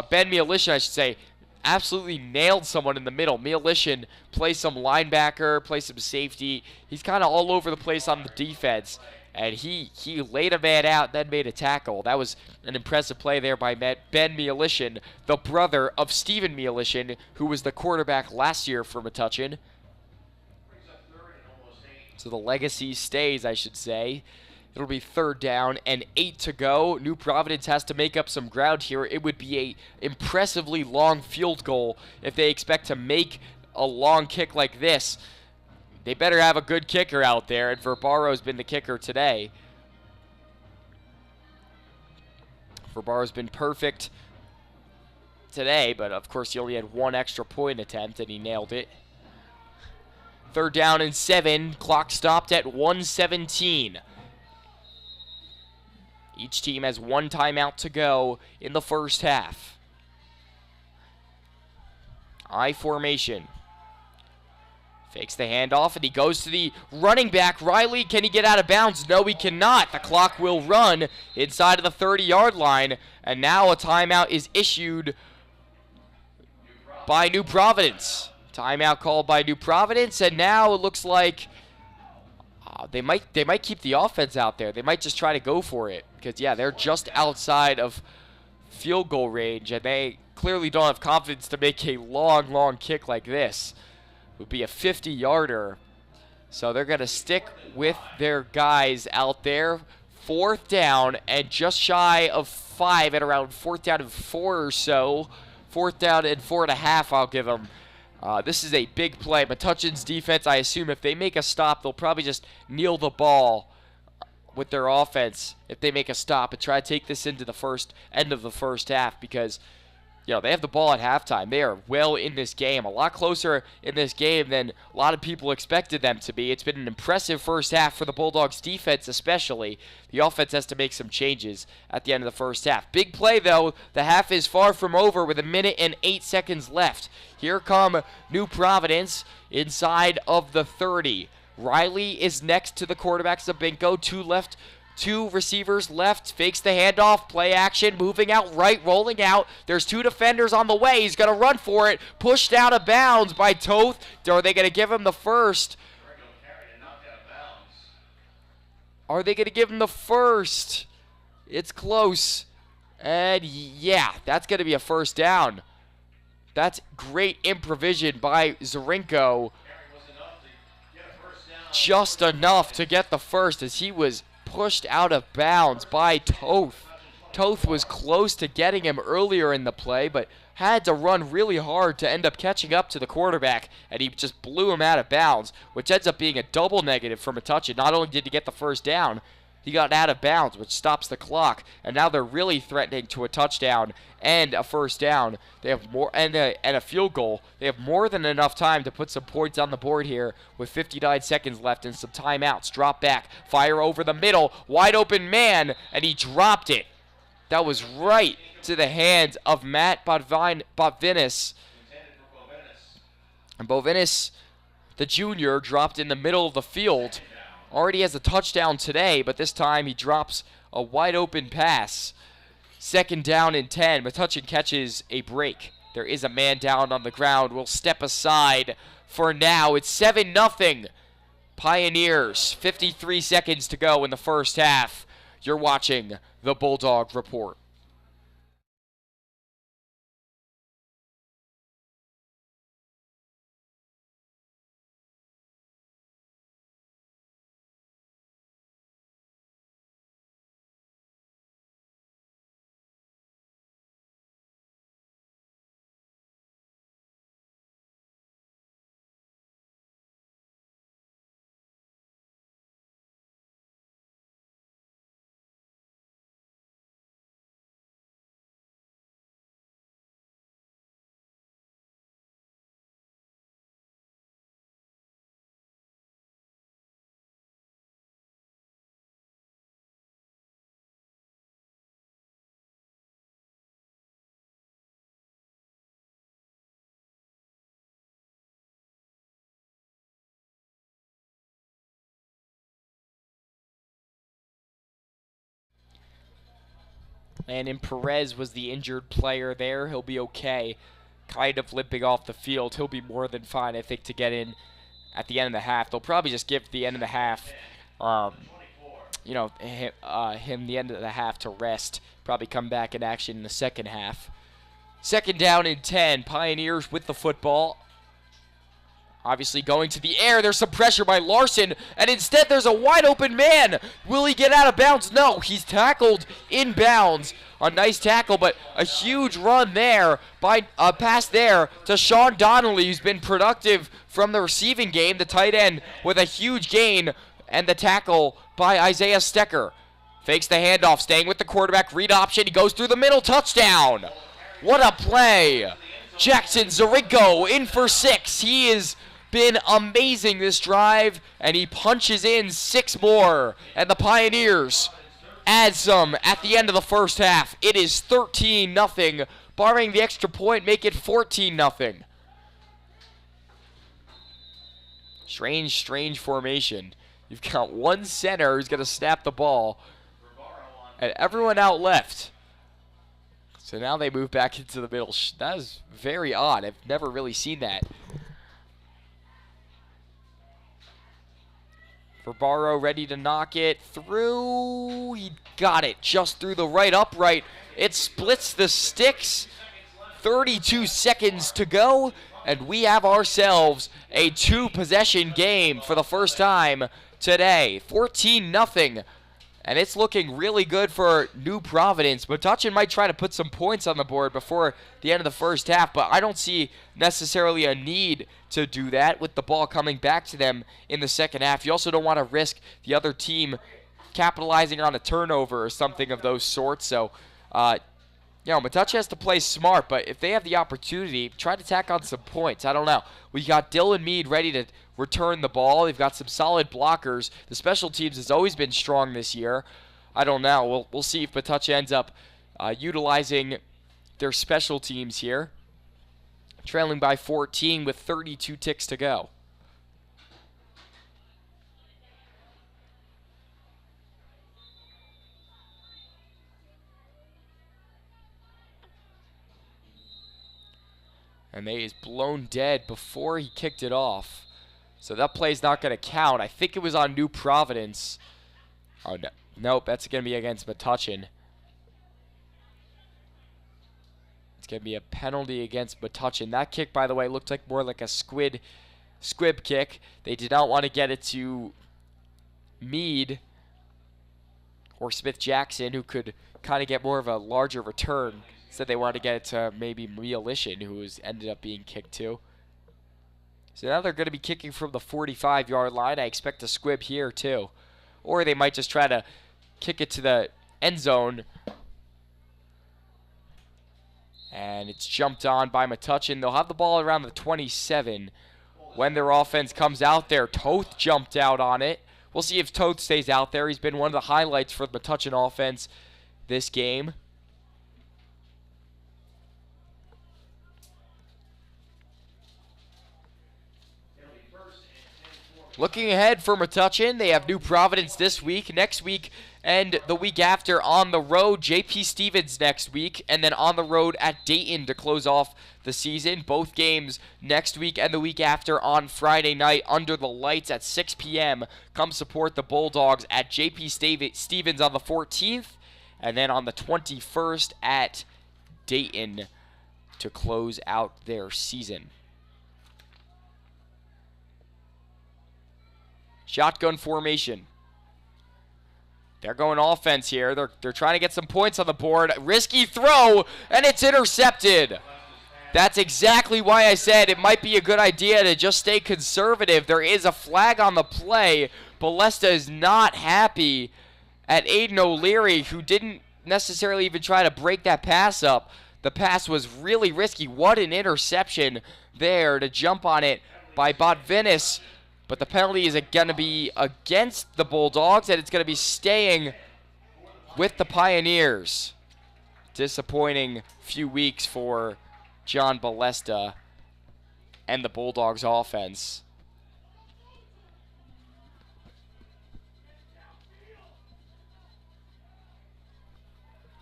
Ben Metuchen, I should say, absolutely nailed someone in the middle. Metuchen plays some linebacker, plays some safety. He's kind of all over the place on the defense. And he laid a man out, then made a tackle. That was an impressive play there by Ben Metuchen, the brother of Stephen Metuchen, who was the quarterback last year for Metuchen. So the legacy stays, I should say. It'll be 3rd down and 8 to go. New Providence has to make up some ground here. It would be a impressively long field goal if they expect to make a long kick like this. They better have a good kicker out there, and Verbaro's been the kicker today. Verbaro's been perfect today, but of course he only had 1 extra point attempt, and he nailed it. 3rd down and 7. Clock stopped at 1:17. Each team has 1 timeout to go in the first half. I formation. Fakes the handoff, and he goes to the running back. Riley, can he get out of bounds? No, he cannot. The clock will run inside of the 30-yard line, and now a timeout is issued by New Providence. Timeout called by New Providence, and now it looks like they might keep the offense out there. They might just try to go for it, because, yeah, they're just outside of field goal range, and they clearly don't have confidence to make a long kick like this. Would be a 50-yarder. So they're going to stick with their guys out there. 4th down and just shy of 5 at around 4th down and 4 or so. 4th down and 4.5, I'll give them. This is a big play. Metuchen's defense, I assume if they make a stop, they'll probably just kneel the ball with their offense if they make a stop and try to take this into the end of the first half, because they have the ball at halftime. They are well in this game, a lot closer in this game than a lot of people expected them to be. It's been an impressive first half for the Bulldogs defense especially. The offense has to make some changes at the end of the first half. Big play though. The half is far from over with 1 minute and 8 seconds left. Here come New Providence inside of the 30. Riley is next to the quarterback, Zabinko. Two receivers left, fakes the handoff, play action, moving out right, rolling out. There's 2 defenders on the way. He's going to run for it. Pushed out of bounds by Toth. Are they going to give him the first? Are they going to give him the first? It's close. And yeah, that's going to be a first down. That's great improvisation by Zarinko. Just enough to get the first as he was pushed out of bounds by Toth. Toth was close to getting him earlier in the play, but had to run really hard to end up catching up to the quarterback, and he just blew him out of bounds, which ends up being a double negative for Metuchen. Not only did he get the first down, he got out of bounds, which stops the clock, and now they're really threatening to a touchdown and a first down. They have more and a field goal. They have more than enough time to put some points on the board here with 59 seconds left and some timeouts. Drop back, fire over the middle, wide open man, and he dropped it. That was right to the hands of Matt Botvinis. And Botvinis, the junior, dropped in the middle of the field. Already has a touchdown today, but this time he drops a wide open pass. 2nd down and 10. Metuchen catches a break. There is a man down on the ground. We'll step aside for now. It's 7-0. Pioneers. 53 seconds to go in the first half. You're watching the Bulldog Report. Landon Perez was the injured player there. He'll be okay. Kind of limping off the field. He'll be more than fine, I think, to get in at the end of the half. They'll probably just give the end of the half, him the end of the half to rest. Probably come back in action in the second half. 2nd down and 10. Pioneers with the football. Obviously going to the air. There's some pressure by Larson, and instead there's a wide open man. Will he get out of bounds? No, he's tackled in bounds. A nice tackle, but a huge run there by a pass there to Sean Donnelly, who's been productive from the receiving game, the tight end, with a huge gain, and the tackle by Isaiah Stecker. Fakes the handoff, staying with the quarterback, read option. He goes through the middle, touchdown. What a play. Jackson Zarinko in for 6. He has been amazing this drive, and he punches in 6 more. And the Pioneers add some at the end of the first half. It is 13-0. Barring the extra point, make it 14-0. Strange formation. You've got one center who's going to snap the ball, and everyone out left. So now they move back into the middle. That is very odd. I've never really seen that. Barbaro ready to knock it through. He got it just through the right upright. It splits the sticks. 32 seconds to go, and we have ourselves a 2-possession game for the first time today. 14-0. And it's looking really good for New Providence. Metuchen might try to put some points on the board before the end of the first half, but I don't see necessarily a need to do that with the ball coming back to them in the second half. You also don't want to risk the other team capitalizing on a turnover or something of those sorts. So, Metuchen has to play smart, but if they have the opportunity, try to tack on some points. I don't know. We got Dylan Mead ready to return the ball. They've got some solid blockers. The special teams has always been strong this year. I don't know. We'll see if Metuchen ends up utilizing their special teams here. Trailing by 14 with 32 ticks to go. And they is blown dead before he kicked it off. So that play's not going to count. I think it was on New Providence. Oh, no. Nope, that's going to be against Metuchen. It's going to be a penalty against Metuchen. That kick, by the way, looked like more like a squib kick. They did not want to get it to Mead or Smith-Jackson, who could kind of get more of a larger return. Instead, they wanted to get it to maybe Metuchen, who ended up being kicked too. So now they're going to be kicking from the 45-yard line. I expect a squib here too. Or they might just try to kick it to the end zone. And it's jumped on by Metuchen. They'll have the ball around the 27 when their offense comes out there. Toth jumped out on it. We'll see if Toth stays out there. He's been one of the highlights for the Metuchen offense this game. Looking ahead for Metuchen, they have New Providence this week, next week, and the week after on the road. J.P. Stevens next week, and then on the road at Dayton to close off the season. Both games next week and the week after on Friday night under the lights at 6 p.m. Come support the Bulldogs at J.P. Stevens on the 14th, and then on the 21st at Dayton to close out their season. Shotgun formation. They're going offense here. They're trying to get some points on the board. Risky throw, and it's intercepted. That's exactly why I said it might be a good idea to just stay conservative. There is a flag on the play. Balesta is not happy at Aiden O'Leary, who didn't necessarily even try to break that pass up. The pass was really risky. What an interception there to jump on it by Botvinus. But the penalty is going to be against the Bulldogs, and it's going to be staying with the Pioneers. Disappointing few weeks for John Balesta and the Bulldogs offense.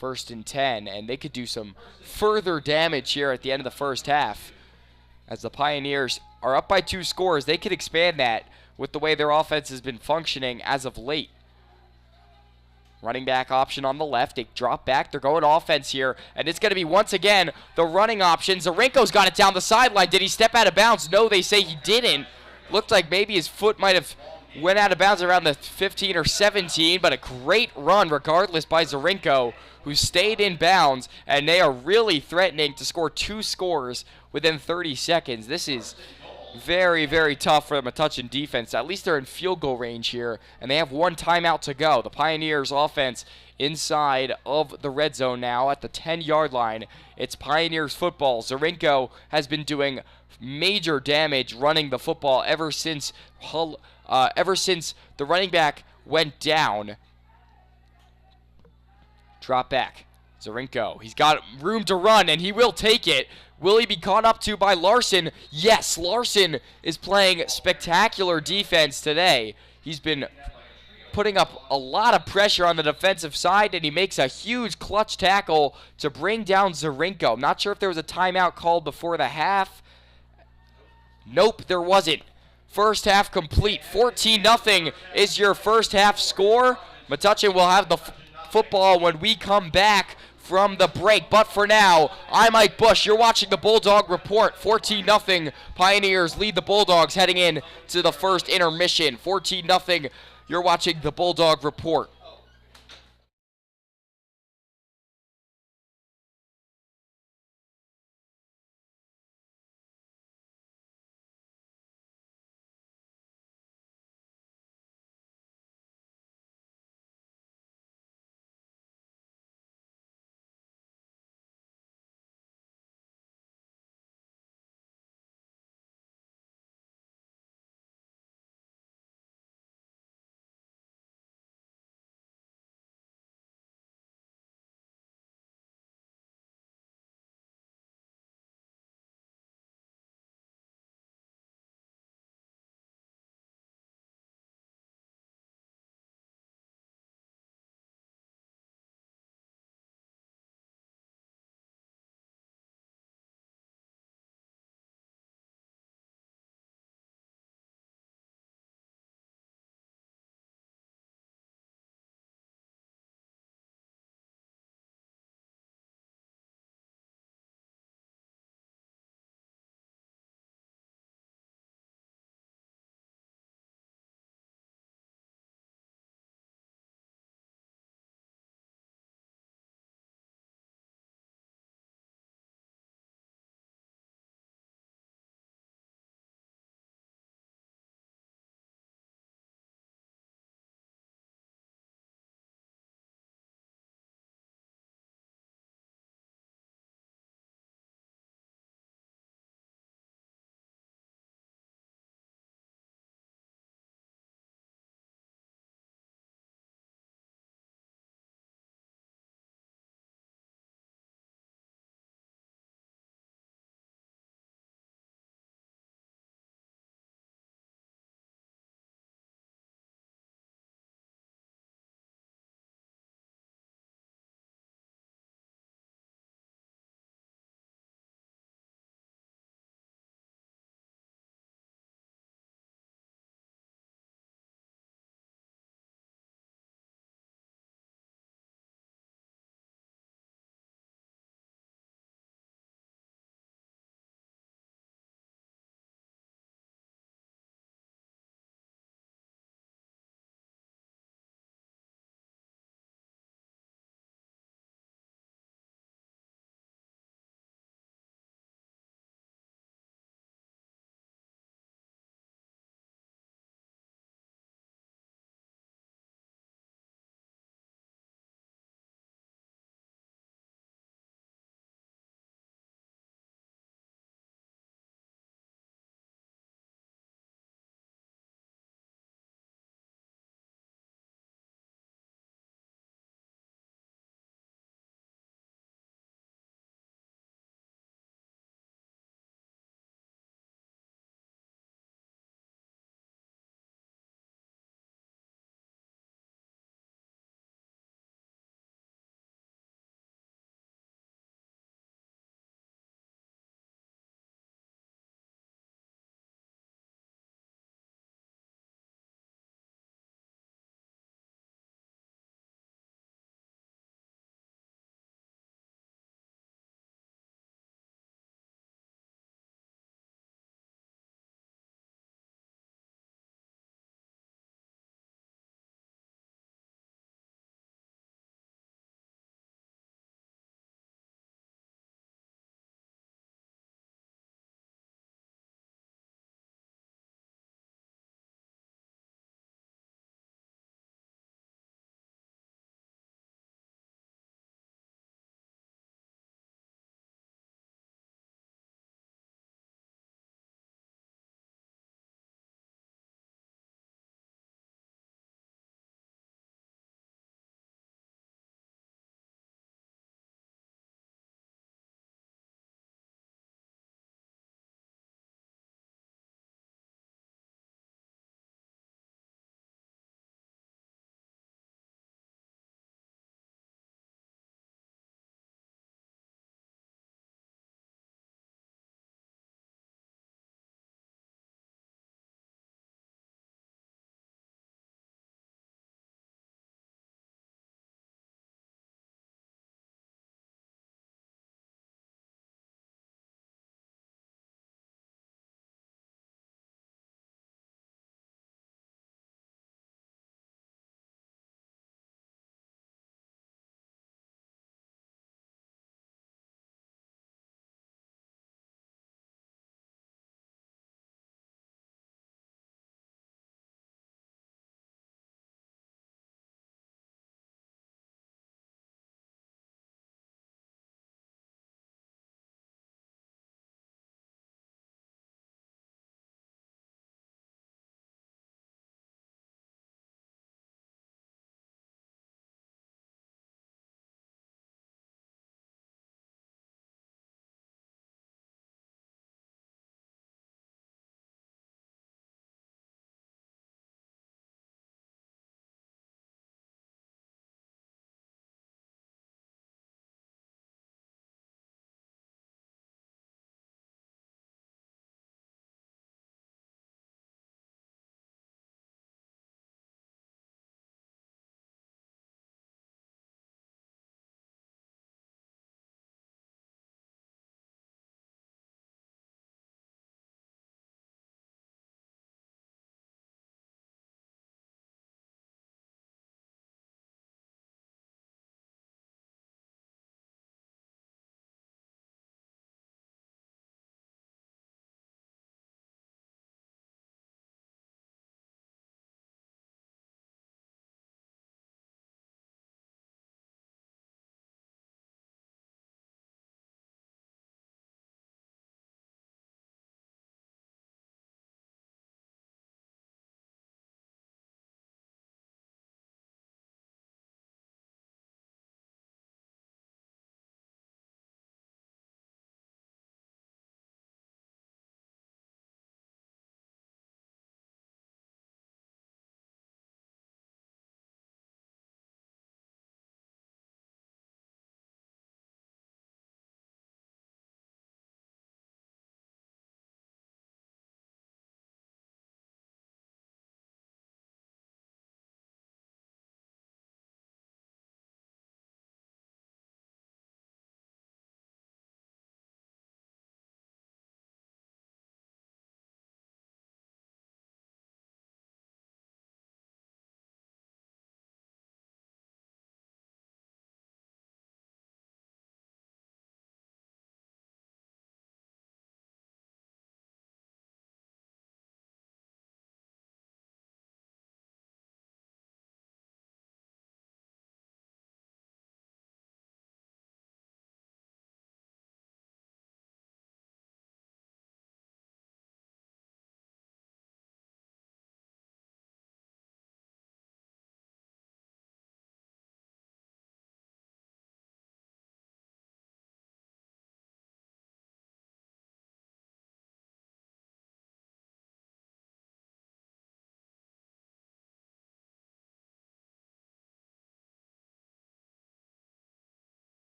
First and 10, and they could do some further damage here at the end of the first half. As the Pioneers are up by 2 scores, they could expand that with the way their offense has been functioning as of late. Running back option on the left. They drop back. They're going offense here. And it's going to be, once again, the running option. Zarenko's got it down the sideline. Did he step out of bounds? No, they say he didn't. Looked like maybe his foot might have went out of bounds around the 15 or 17, but a great run regardless by Zarenko, who stayed in bounds, and they are really threatening to score 2 scores within 30 seconds. This is very, very tough for the Metuchen defense. At least they're in field goal range here, and they have 1 timeout to go. The Pioneers offense inside of the red zone now at the 10-yard line. It's Pioneers football. Zarenko has been doing major damage running the football ever since the running back went down. Drop back. Zarenko. He's got room to run, and he will take it. Will he be caught up to by Larson? Yes, Larson is playing spectacular defense today. He's been putting up a lot of pressure on the defensive side, and he makes a huge clutch tackle to bring down Zarenko. I'm not sure if there was a timeout called before the half. Nope, there wasn't. First half complete. 14-0 is your first half score. Metuchen will have the football when we come back from the break. But for now, I'm Ike Busch. You're watching the Bulldog Report. 14-0. Pioneers lead the Bulldogs heading in to the first intermission. 14-0. You're watching the Bulldog Report.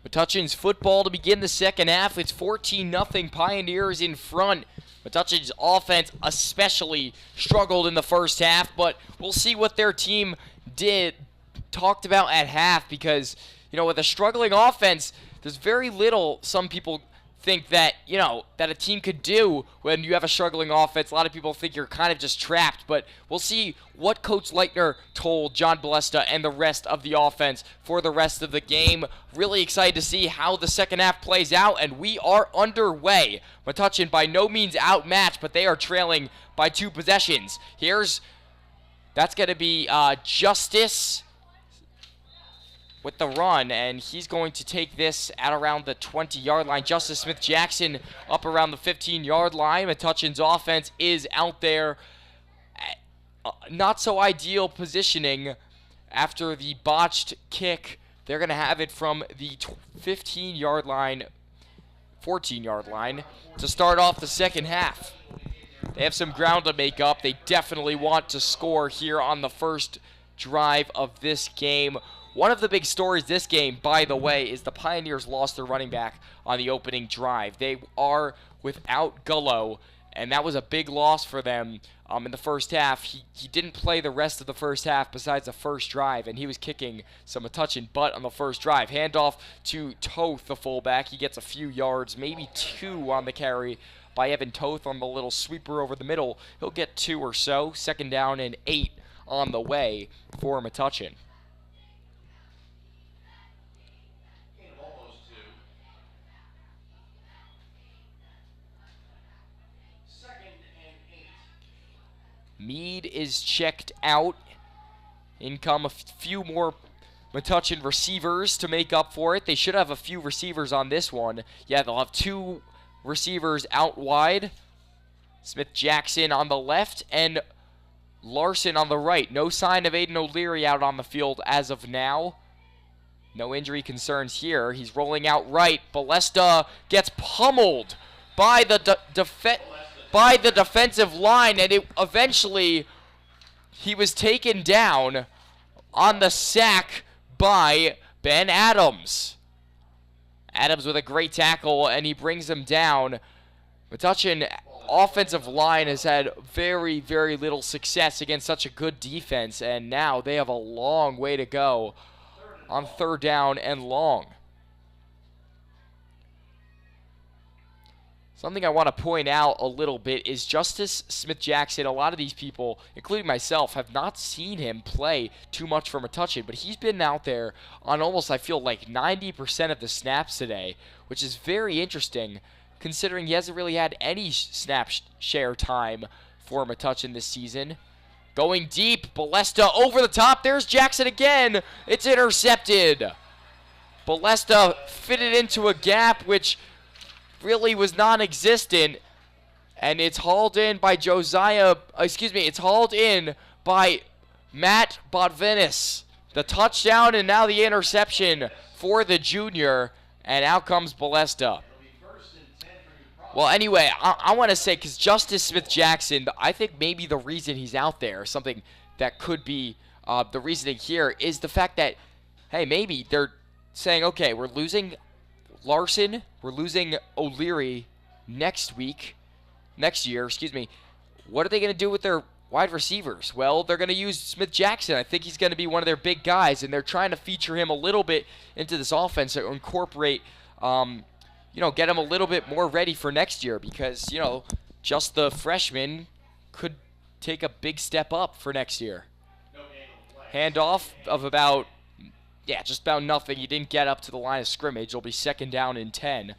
Metuchen's football to begin the second half. It's 14-0 Pioneers in front. Metuchen's offense especially struggled in the first half, but we'll see what their team talked about at half, because, you know, with a struggling offense, there's very little some people think that, you know, that a team could do when you have a struggling offense. A lot of people think you're kind of just trapped, but we'll see what Coach Leitner told John Balesta and the rest of the offense for the rest of the game. Really excited to see how the second half plays out, and we are underway. Metuchen by no means outmatched, but they are trailing by 2 possessions. That's going to be Justice with the run, and he's going to take this at around the 20-yard line. Justice Smith-Jackson up around the 15-yard line. Metuchen's offense is out there at not so ideal positioning after the botched kick. They're going to have it from the 15-yard line, 14-yard line to start off the second half. They have some ground to make up. They definitely want to score here on the first drive of this game. One of the big stories this game, by the way, is the Pioneers lost their running back on the opening drive. They are without Gullo, and that was a big loss for them in the first half. He didn't play the rest of the first half besides the first drive, and he was kicking some Metuchen butt on the first drive. Handoff to Toth, the fullback. He gets a few yards, maybe 2 on the carry by Evan Toth on the little sweeper over the middle. He'll get 2 or so. Second down and 8 on the way for Metuchen. Mead is checked out. In come a few more Metuchen receivers to make up for it. They should have a few receivers on this one. Yeah, they'll have 2 receivers out wide. Smith-Jackson on the left and Larson on the right. No sign of Aiden O'Leary out on the field as of now. No injury concerns here. He's rolling out right. Balesta gets pummeled by the defensive line, and eventually he was taken down on the sack by Ben Adams. Adams with a great tackle, and he brings him down. Metuchen offensive line has had very, very little success against such a good defense, and now they have a long way to go on 3rd down and long. Something I want to point out a little bit is Justice Smith-Jackson. A lot of these people, including myself, have not seen him play too much for Metuchen, but he's been out there on almost, I feel like, 90% of the snaps today, which is very interesting considering he hasn't really had any snap share time for Metuchen this season. Going deep, Balesta over the top. There's Jackson again. It's intercepted. Balesta fitted into a gap, which really was non-existent, and it's hauled in by it's hauled in by Matt Bodvenis. The touchdown and now the interception for the junior, and out comes Balesta. Well, anyway, I want to say, because Justice Smith-Jackson, I think maybe the reason he's out there, something that could be the reasoning here, is the fact that, hey, maybe they're saying, okay, we're losing Larson, we're losing O'Leary next year. What are they going to do with their wide receivers? Well, they're going to use Smith-Jackson. I think he's going to be one of their big guys, and they're trying to feature him a little bit into this offense to incorporate, get him a little bit more ready for next year, because, just the freshman could take a big step up for next year. Handoff of just about nothing. He didn't get up to the line of scrimmage. It'll be 2nd down and 10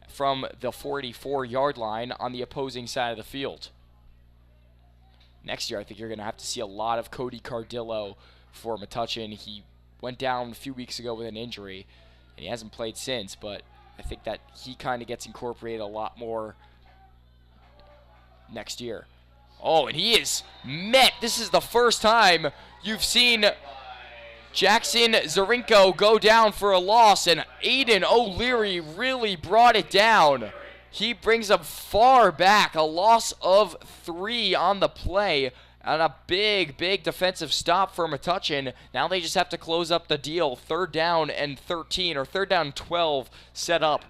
from the 44-yard line on the opposing side of the field. Next year, I think you're going to have to see a lot of Cody Cardillo for Metuchen. He went down a few weeks ago with an injury, and he hasn't played since, but I think that he kind of gets incorporated a lot more next year. Oh, and he is met. This is the first time you've seen Jackson Zarinko go down for a loss, and Aiden O'Leary really brought it down. He brings him far back, a loss of 3 on the play, And a big defensive stop for Metuchen. Now they just have to close up the deal. 3rd down and 13, or 3rd down and 12 set up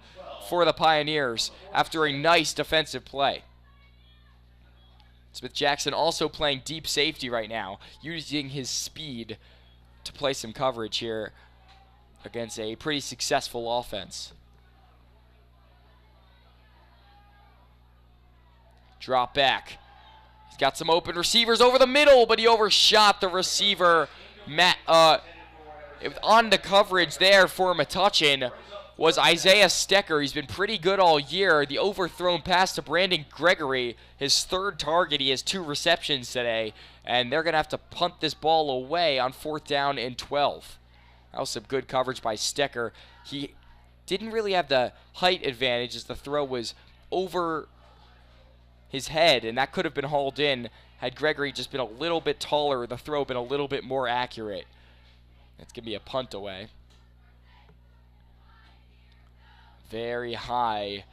for the Pioneers after a nice defensive play. Smith-Jackson also playing deep safety right now, using his speed to play some coverage here against a pretty successful offense. Drop back. He's got some open receivers over the middle, but he overshot the receiver. On the coverage there for Metuchen was Isaiah Stecker. He's been pretty good all year. The overthrown pass to Brandon Gregory, his 3rd target. He has 2 receptions today, and they're going to have to punt this ball away on 4th down and 12. That was some good coverage by Stecker. He didn't really have the height advantage as the throw was over his head, and that could have been hauled in had Gregory just been a little bit taller, the throw been a little bit more accurate. It's going to be a punt away. Very high.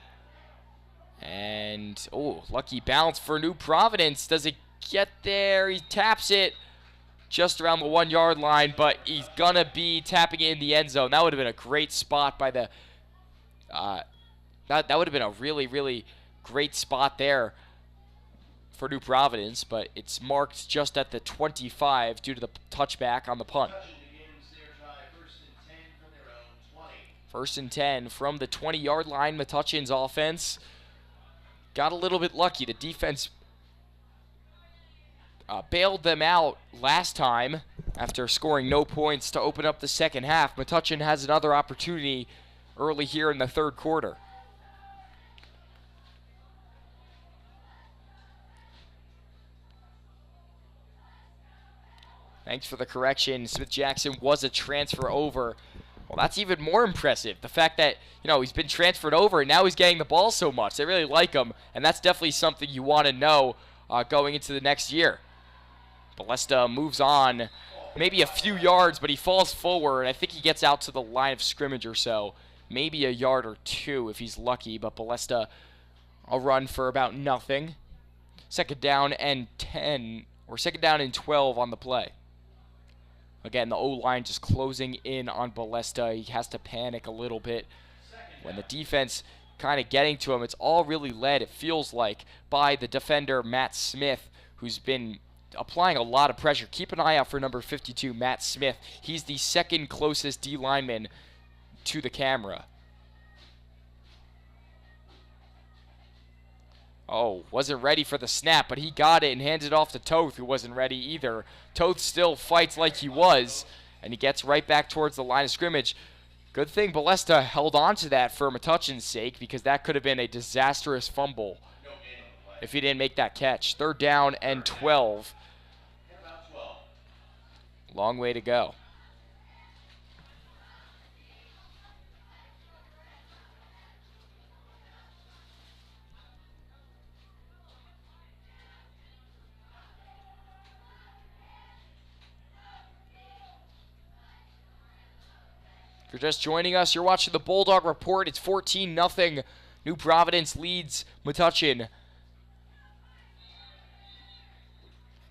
And, oh, lucky bounce for New Providence. Does it get there? He taps it just around the 1 yard line, but he's going to be tapping it in the end zone. That would have been a great spot by the, that would have been a really great spot there for New Providence, but it's marked just at the 25 due to the touchback on the punt. 1st and 10 from the 20-yard line. Metuchen's offense got a little bit lucky. The defense bailed them out last time after scoring no points to open up the second half. Metuchen has another opportunity early here in the 3rd quarter. Thanks for the correction. Smith-Jackson was a transfer over. Well, that's even more impressive. The fact that, he's been transferred over and now he's getting the ball so much. They really like him, and that's definitely something you want to know going into the next year. Ballesta moves on maybe a few yards, but he falls forward. I think he gets out to the line of scrimmage or so. Maybe a yard or 2 if he's lucky, but Ballesta will run for about nothing. 2nd down and 10, or 2nd down and 12 on the play. Again, the O-line just closing in on Ballesta. He has to panic a little bit. When the defense kind of getting to him, it's all really led, it feels like, by the defender, Matt Smith, who's been applying a lot of pressure. Keep an eye out for number 52, Matt Smith. He's the 2nd closest D lineman to the camera. Oh, wasn't ready for the snap, but he got it and handed it off to Toth, who wasn't ready either. Toth still fights like he was, and he gets right back towards the line of scrimmage. Good thing Ballesta held on to that for Metuchen's sake, because that could have been a disastrous fumble if he didn't make that catch. 3rd down and 12. Long way to go. If you're just joining us, you're watching the Bulldog Report. It's 14-0. New Providence leads Metuchen.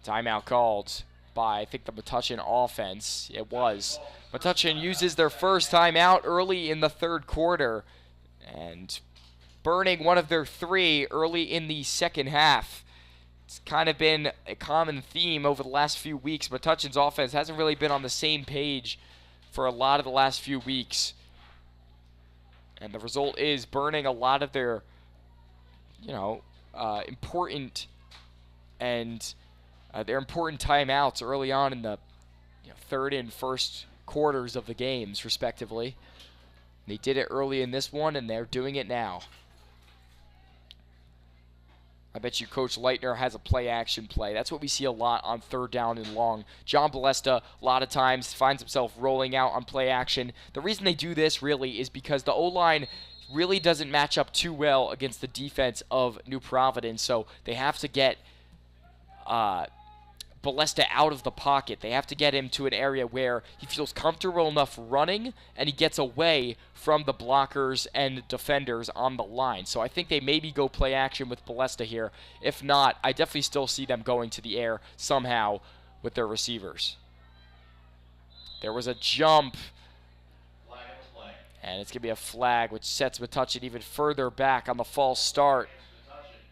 Timeout called by, I think, the Metuchen offense. It was. Metuchen uses their first timeout early in the 3rd quarter and burning one of their 3 early in the 2nd half. It's kind of been a common theme over the last few weeks. Metuchen's offense hasn't really been on the same page for a lot of the last few weeks. And the result is burning a lot of their, important timeouts early on in the 3rd and 1st quarters of the games, respectively. They did it early in this one, and they're doing it now. I bet you Coach Leitner has a play-action play. That's what we see a lot on 3rd down and long. John Ballesta, a lot of times, finds himself rolling out on play-action. The reason they do this, really, is because the O-line really doesn't match up too well against the defense of New Providence, so they have to get Ballesta out of the pocket. They have to get him to an area where he feels comfortable enough running and he gets away from the blockers and defenders on the line. So I think they maybe go play action with Ballesta here. If not, I definitely still see them going to the air somehow with their receivers. There was a jump. And it's going to be a flag, which sets Metuchen even further back on the false start.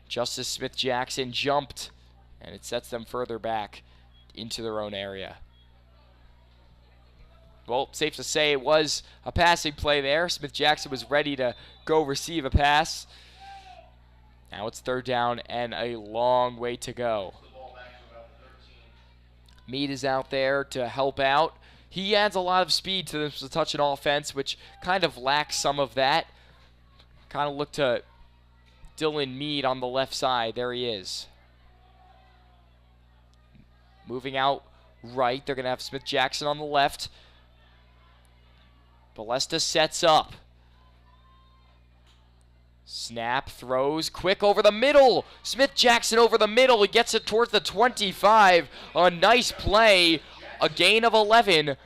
Justice Smith-Jackson jumped, and it sets them further back into their own area. Well, safe to say it was a passing play there. Smith-Jackson was ready to go receive a pass. Now it's 3rd down and a long way to go. Meade is out there to help out. He adds a lot of speed to this Metuchen offense, which kind of lacks some of that. Kind of look to Dylan Meade on the left side. There he is. Moving out right. They're going to have Smith-Jackson on the left. Ballesta sets up. Snap, throws, quick over the middle. Smith-Jackson over the middle. He gets it towards the 25. A nice play. A gain of 11,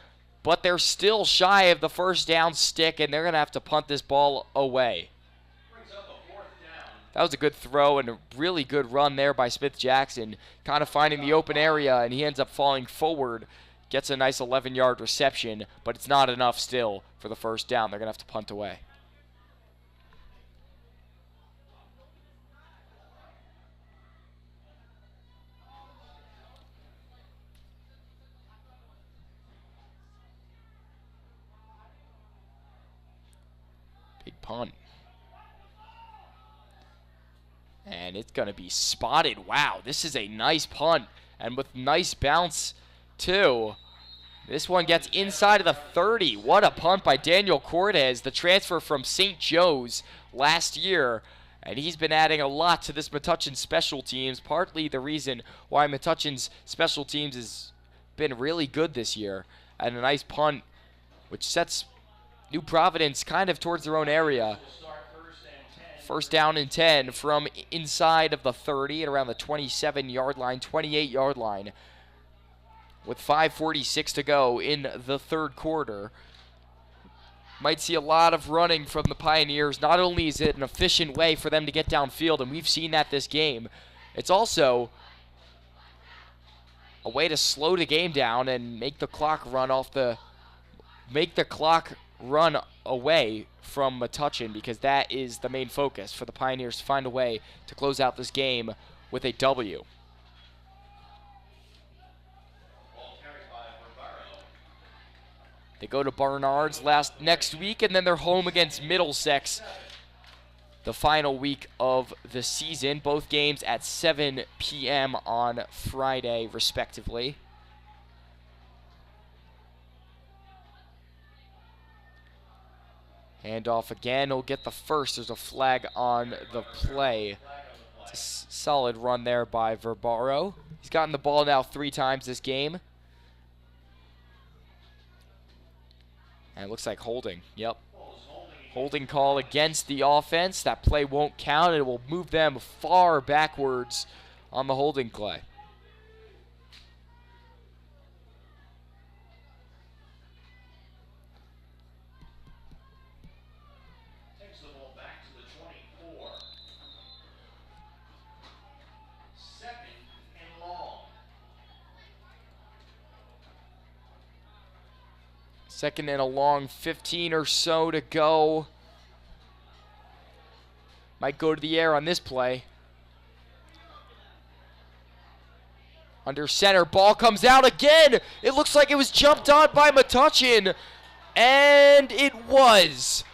but they're still shy of the 1st down stick, and they're going to have to punt this ball away. That was a good throw and a really good run there by Smith-Jackson, kind of finding the open area, and he ends up falling forward. Gets a nice 11-yard reception, but it's not enough still for the 1st down. They're going to have to punt away. Big punt. And it's going to be spotted. Wow, this is a nice punt. And with nice bounce, too. This one gets inside of the 30. What a punt by Daniel Cortez, the transfer from St. Joe's last year. And he's been adding a lot to this Metuchen special teams. Partly the reason why Metuchen's special teams has been really good this year. And a nice punt, which sets New Providence kind of towards their own area. 1st down and 10 from inside of the 30 at around the 27-yard line, 28-yard line. With 5:46 to go in the 3rd quarter. Might see a lot of running from the Pioneers. Not only is it an efficient way for them to get downfield, and we've seen that this game, it's also a way to slow the game down and make the clock run away from Metuchen, because that is the main focus for the Pioneers, to find a way to close out this game with a W. They go to Barnard's next week, and then they're home against Middlesex the final week of the season. Both games at 7 p.m. on Friday, respectively. Handoff again. He'll get the first. There's a flag on the play. It's a solid run there by Verbaro. He's gotten the ball now 3 times this game. And it looks like holding. Yep. Holding call against the offense. That play won't count. It will move them far backwards on the holding play. Takes the ball back to the 24. 2nd and long. 2nd and a long, 15 or so to go. Might go to the air on this play. Under center, ball comes out again. It looks like it was jumped on by Metuchen. And it was.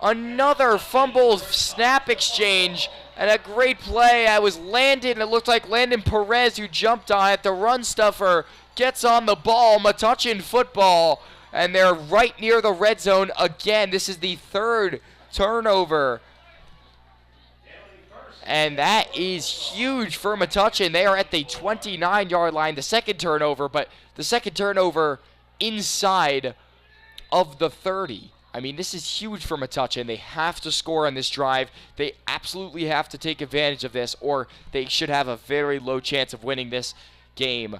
Another fumble snap exchange. And a great play. I was Landon. It looked like Landon Perez who jumped on it. The run stuffer gets on the ball. Metuchen football. And they're right near the red zone again. This is the 3rd turnover. And that is huge for Metuchen. They are at the 29-yard line. The 2nd turnover, but the 2nd turnover inside of the 30. I mean, this is huge for Metuchen. They have to score on this drive. They absolutely have to take advantage of this, or they should have a very low chance of winning this game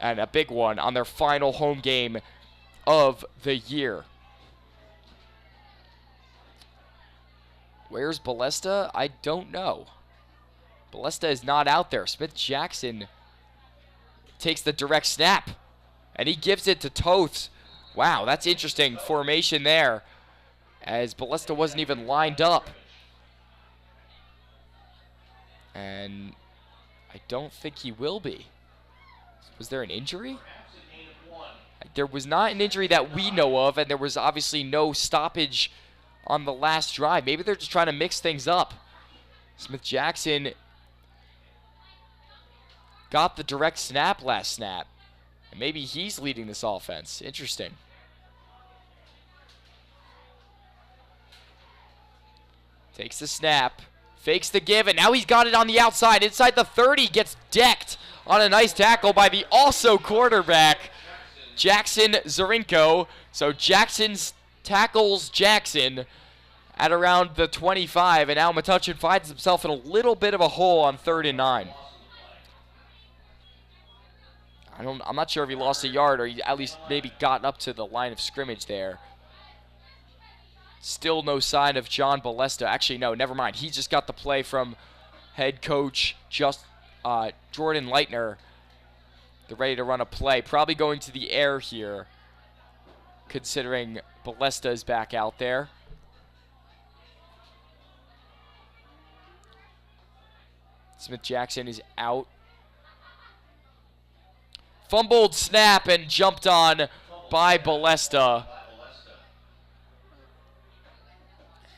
and a big one on their final home game of the year. Where's Ballesta? I don't know. Ballesta is not out there. Smith-Jackson takes the direct snap, and he gives it to Toth. Wow, that's interesting formation there, as Ballesta wasn't even lined up. And I don't think he will be. Was there an injury? There was not an injury that we know of, and there was obviously no stoppage on the last drive. Maybe they're just trying to mix things up. Smith-Jackson got the direct snap last snap, and maybe he's leading this offense. Interesting. Takes the snap, fakes the give, and now he's got it on the outside. Inside the 30, gets decked on a nice tackle by the also quarterback, Jackson Zarinko. So Jackson's tackles Jackson at around the 25, and now Metuchen finds himself in a little bit of a hole on 3rd and 9. I'm not sure if he lost a yard or he at least maybe got up to the line of scrimmage there. Still no sign of John Ballesta. Actually, no, never mind. He just got the play from head coach Jordan Leitner. They're ready to run a play. Probably going to the air here, considering Ballesta is back out there. Smith-Jackson is out. Fumbled snap and jumped on by Ballesta.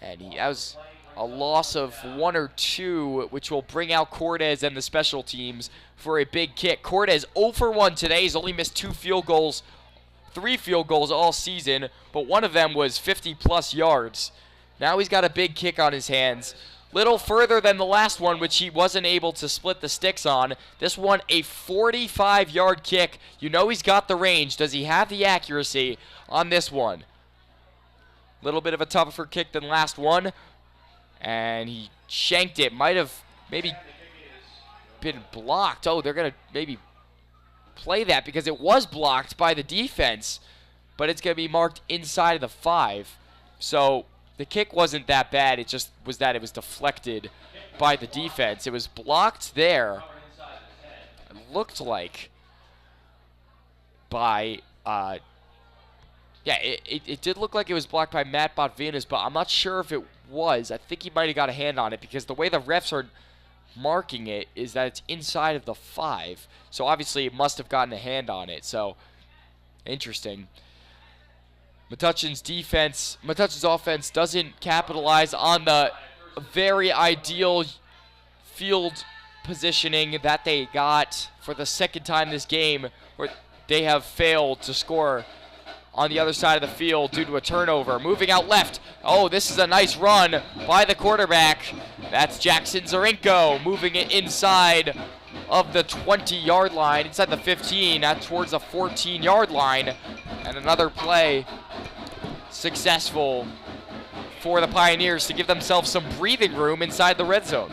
And that was a loss of 1 or 2, which will bring out Cortez and the special teams for a big kick. Cortez 0 for 1 today. He's only missed 3 field goals all season, but one of them was 50-plus yards. Now he's got a big kick on his hands. Little further than the last one, which he wasn't able to split the sticks on. This one, a 45-yard kick. You know he's got the range. Does he have the accuracy on this one? Little bit of a tougher kick than last one. And he shanked it. Might have maybe been blocked. Oh, they're going to maybe play that because it was blocked by the defense. But it's going to be marked inside of the 5. So the kick wasn't that bad. It just was that it was deflected by the defense. It was blocked there. It looked like by, it did look like it was blocked by Matt Botvinus, but I'm not sure if it was. I think he might have got a hand on it because the way the refs are marking it is that it's inside of the 5. So obviously it must have gotten a hand on it. So interesting. Metuchen's offense doesn't capitalize on the very ideal field positioning that they got for the second time this game, where they have failed to score on the other side of the field due to a turnover. Moving out left. Oh, this is a nice run by the quarterback. That's Jackson Zarinko moving it inside of the 20-yard line, inside the 15, out towards the 14-yard line. And another play successful for the Pioneers to give themselves some breathing room inside the red zone.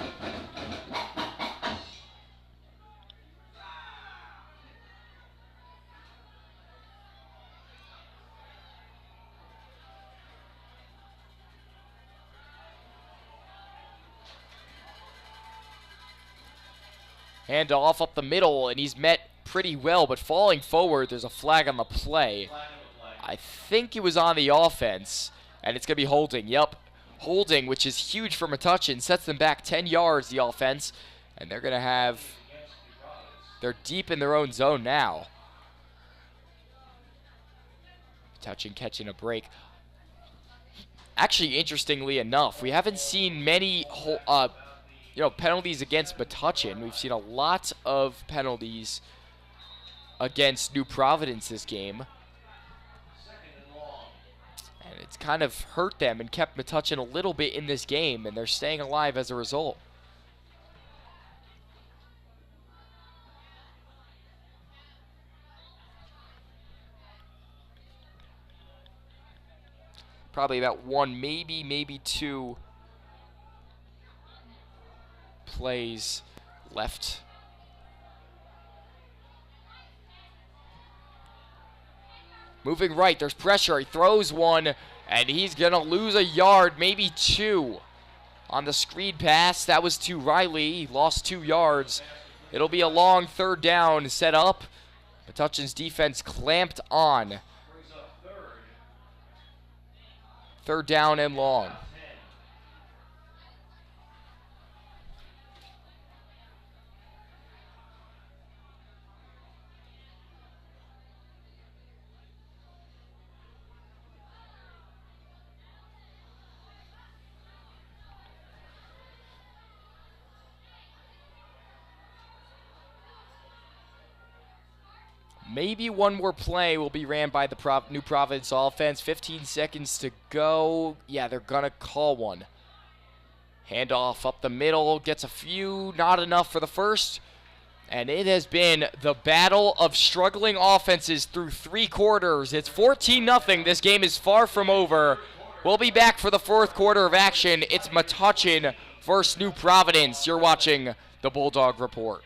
Handoff up the middle, and he's met pretty well, but falling forward, there's a flag on the play. I think it was on the offense, and it's going to be holding. Yep, holding, which is huge for Metuchen. Sets them back 10 yards, the offense, and they're going to have, they're deep in their own zone now. Metuchen catching a break. Actually, interestingly enough, we haven't seen many penalties against Metuchen. We've seen a lot of penalties against New Providence this game. And it's kind of hurt them and kept Metuchen a little bit in this game, and they're staying alive as a result. Probably about one, maybe two plays left Moving right, there's pressure. He throws one, and he's going to lose a yard, maybe 2. On the screen pass, that was to Riley. He lost 2 yards. It'll be a long 3rd down set up. Metuchen's defense clamped on. 3rd down and long. Maybe one more play will be ran by the New Providence offense. 15 seconds to go. Yeah, they're going to call one. Handoff up the middle. Gets a few. Not enough for the first. And it has been the battle of struggling offenses through 3 quarters. It's 14-0. This game is far from over. We'll be back for the 4th quarter of action. It's Metuchen versus New Providence. You're watching the Bulldog Report.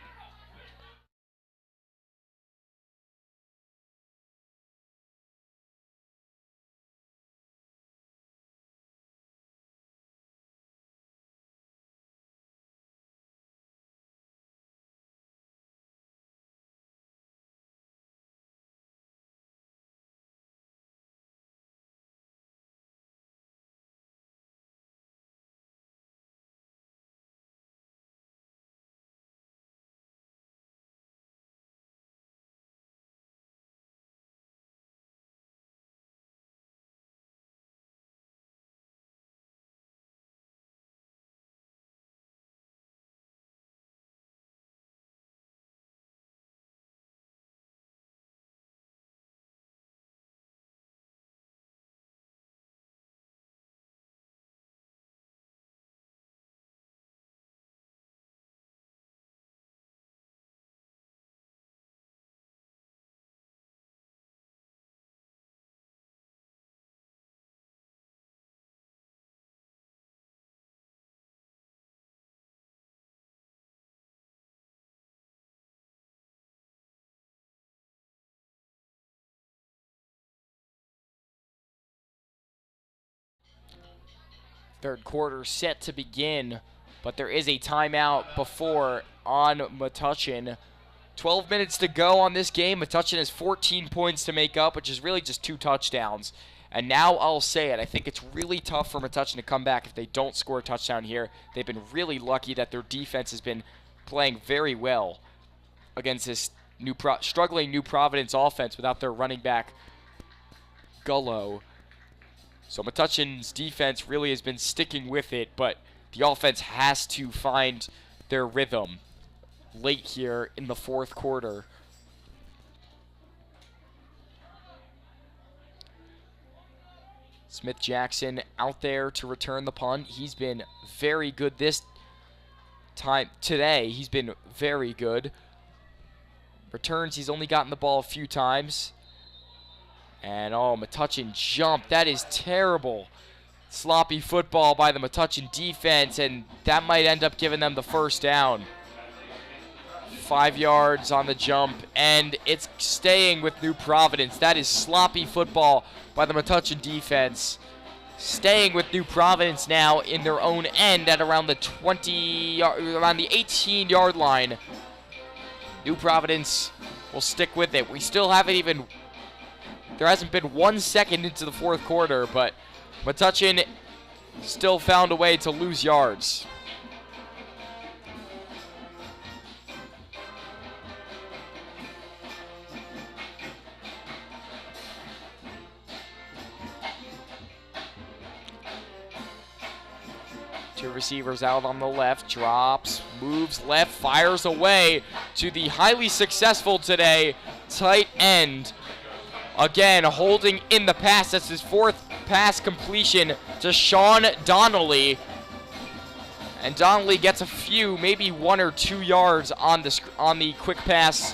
Third quarter set to begin, but there is a timeout before on Metuchen. 12 minutes to go on this game. Metuchen has 14 points to make up, which is really just 2 touchdowns. And now I'll say it, I think it's really tough for Metuchen to come back if they don't score a touchdown here. They've been really lucky that their defense has been playing very well against this struggling New Providence offense without their running back, Gullo. So Metuchen's defense really has been sticking with it, but the offense has to find their rhythm late here in the 4th quarter. Smith Jackson out there to return the punt. He's been very good this time today. He's been very good. Returns, he's only gotten the ball a few times. And Metuchen jumped. That is terrible. Sloppy football by the Metuchen defense, and that might end up giving them the 1st down. 5 yards on the jump, and it's staying with New Providence. That is sloppy football by the Metuchen defense. Staying with New Providence now in their own end at around the 18-yard line. New Providence will stick with it. We still haven't even... There hasn't been 1 second into the 4th quarter, but Metuchen still found a way to lose yards. Two receivers out on the left, drops, moves left, fires away to the highly successful today tight end. Again, holding in the pass. That's his 4th pass completion to Sean Donnelly. And Donnelly gets a few, maybe 1 or 2 yards on the quick pass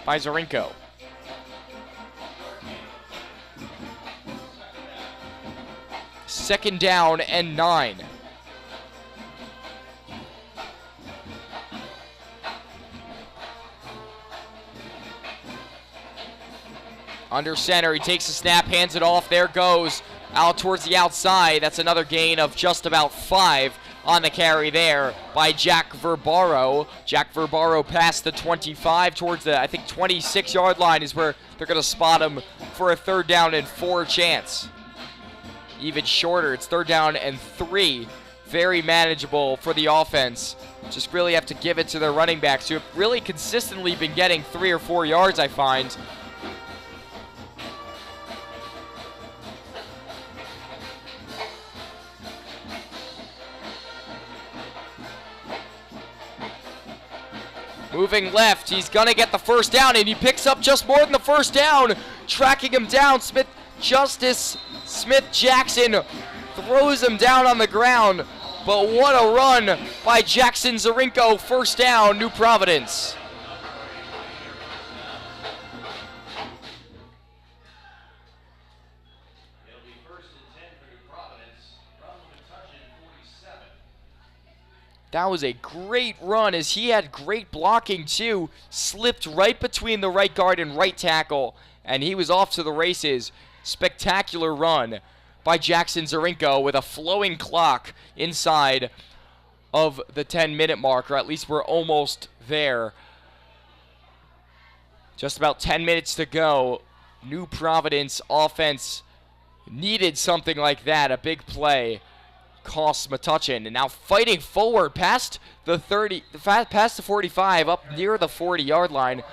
by Zarinko. Second down and 9. Under center, he takes the snap, hands it off, there goes. Out towards the outside, that's another gain of just about 5 on the carry there by Jack Verbaro. Jack Verbaro past the 25 towards the, I think, 26-yard line is where they're going to spot him for a 3rd down and 4 chance. Even shorter, it's 3rd down and 3. Very manageable for the offense. Just really have to give it to their running backs who have really consistently been getting 3 or 4 yards, I find. Moving left, he's gonna get the 1st down, and he picks up just more than the 1st down. Tracking him down, Smith Jackson throws him down on the ground. But what a run by Jackson Zarinko, 1st down, New Providence. It'll be 1st and 10 for New Providence from Metuchen 47. That was a great run as he had great blocking too. Slipped right between the right guard and right tackle, and he was off to the races. Spectacular run by Jackson Zarinko with a flowing clock inside of the 10-minute mark, or at least we're almost there. Just about 10 minutes to go. New Providence offense needed something like that, a big play. Costs Metuchen, and now fighting forward past the 30, past the 45, up near the 40-yard line.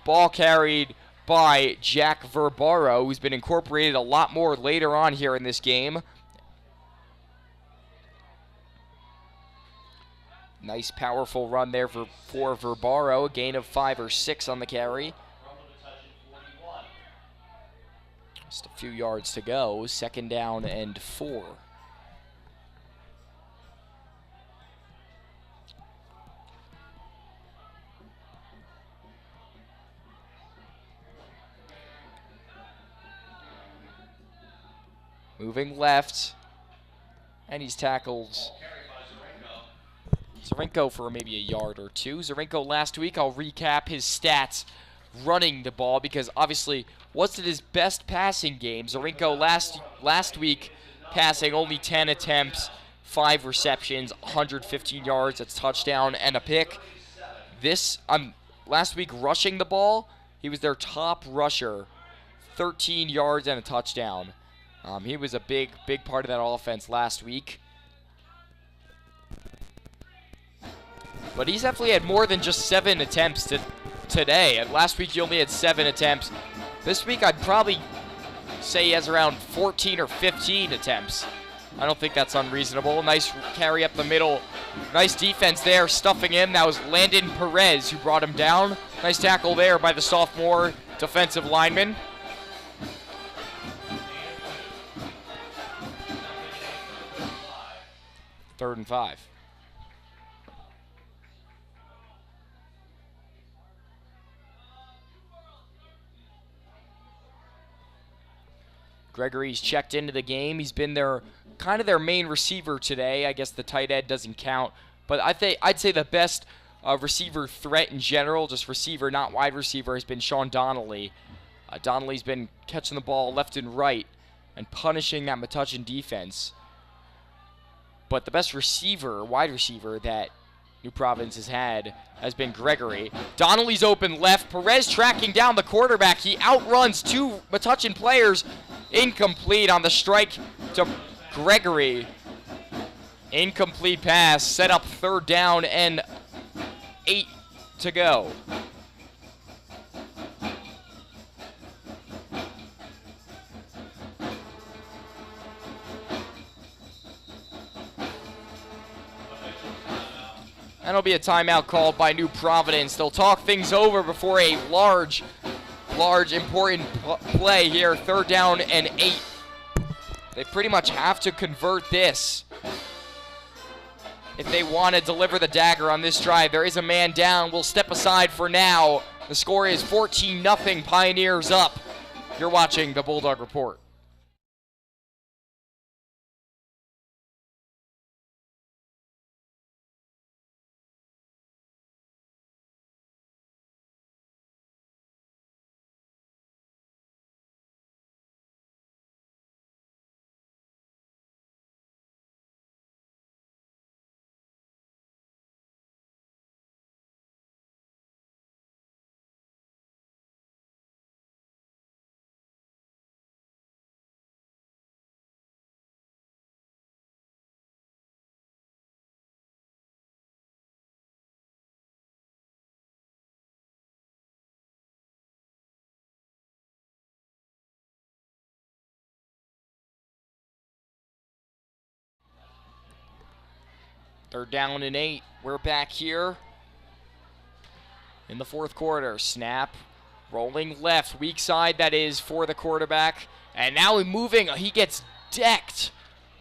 Ball carried by Jack Verbaro, who's been incorporated a lot more later on here in this game. Nice, powerful run there for Verbaro, a gain of 5 or 6 on the carry. Just a few yards to go, 2nd down and 4. Moving left, and he's tackled Zarinko for maybe a yard or 2. Zarinko last week, I'll recap his stats running the ball because obviously wasn't his best passing game. Zarinko last week passing only 10 attempts, 5 receptions, 115 yards, a touchdown and a pick. Last week rushing the ball, he was their top rusher, 13 yards and a touchdown. He was a big part of that offense last week. But he's definitely had more than just 7 attempts today. And last week he only had 7 attempts. This week I'd probably say he has around 14 or 15 attempts. I don't think that's unreasonable. Nice carry up the middle. Nice defense there, stuffing him. That was Landon Perez who brought him down. Nice tackle there by the sophomore defensive lineman. 3rd and 5. Gregory's checked into the game. He's been kind of their main receiver today. I guess the tight end doesn't count, but I'd say the best receiver threat in general, just receiver, not wide receiver, has been Sean Donnelly. Donnelly's been catching the ball left and right and punishing that Metuchen defense. But the best receiver, wide receiver, that New Providence has had has been Gregory. Donnelly's open left. Perez tracking down the quarterback. He outruns 2 Metuchen players. Incomplete on the strike to Gregory. Incomplete pass. Set up 3rd down and 8 to go. And it'll be a timeout called by New Providence. They'll talk things over before a large, important play here. 3rd down and 8. They pretty much have to convert this if they want to deliver the dagger on this drive. There is a man down. We'll step aside for now. The score is 14-0, Pioneers up. You're watching the Bulldog Report. They're down and 8. We're back here in the fourth quarter. Snap, rolling left, weak side that is for the quarterback. And now he's moving, he gets decked,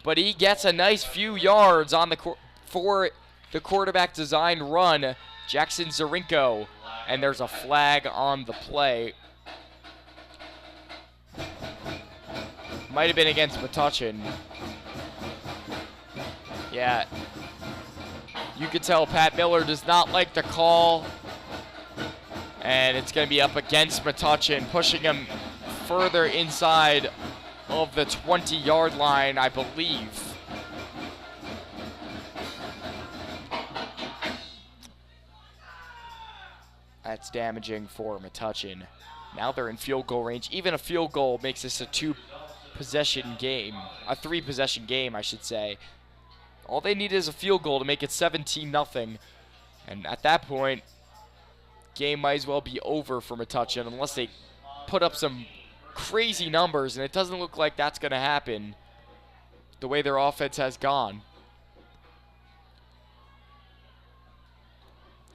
but he gets a nice few yards on for the quarterback design run, Jackson Zarinko. And there's a flag on the play. Might have been against Metuchen. Yeah. You could tell Pat Miller does not like the call. And it's going to be up against Metuchen, pushing him further inside of the 20-yard line, I believe. That's damaging for Metuchen. Now they're in field goal range. Even a field goal makes this a three-possession game, I should say. All they need is a field goal to make it 17-0. And at that point, game might as well be over for Metuchen unless they put up some crazy numbers, and it doesn't look like that's going to happen the way their offense has gone.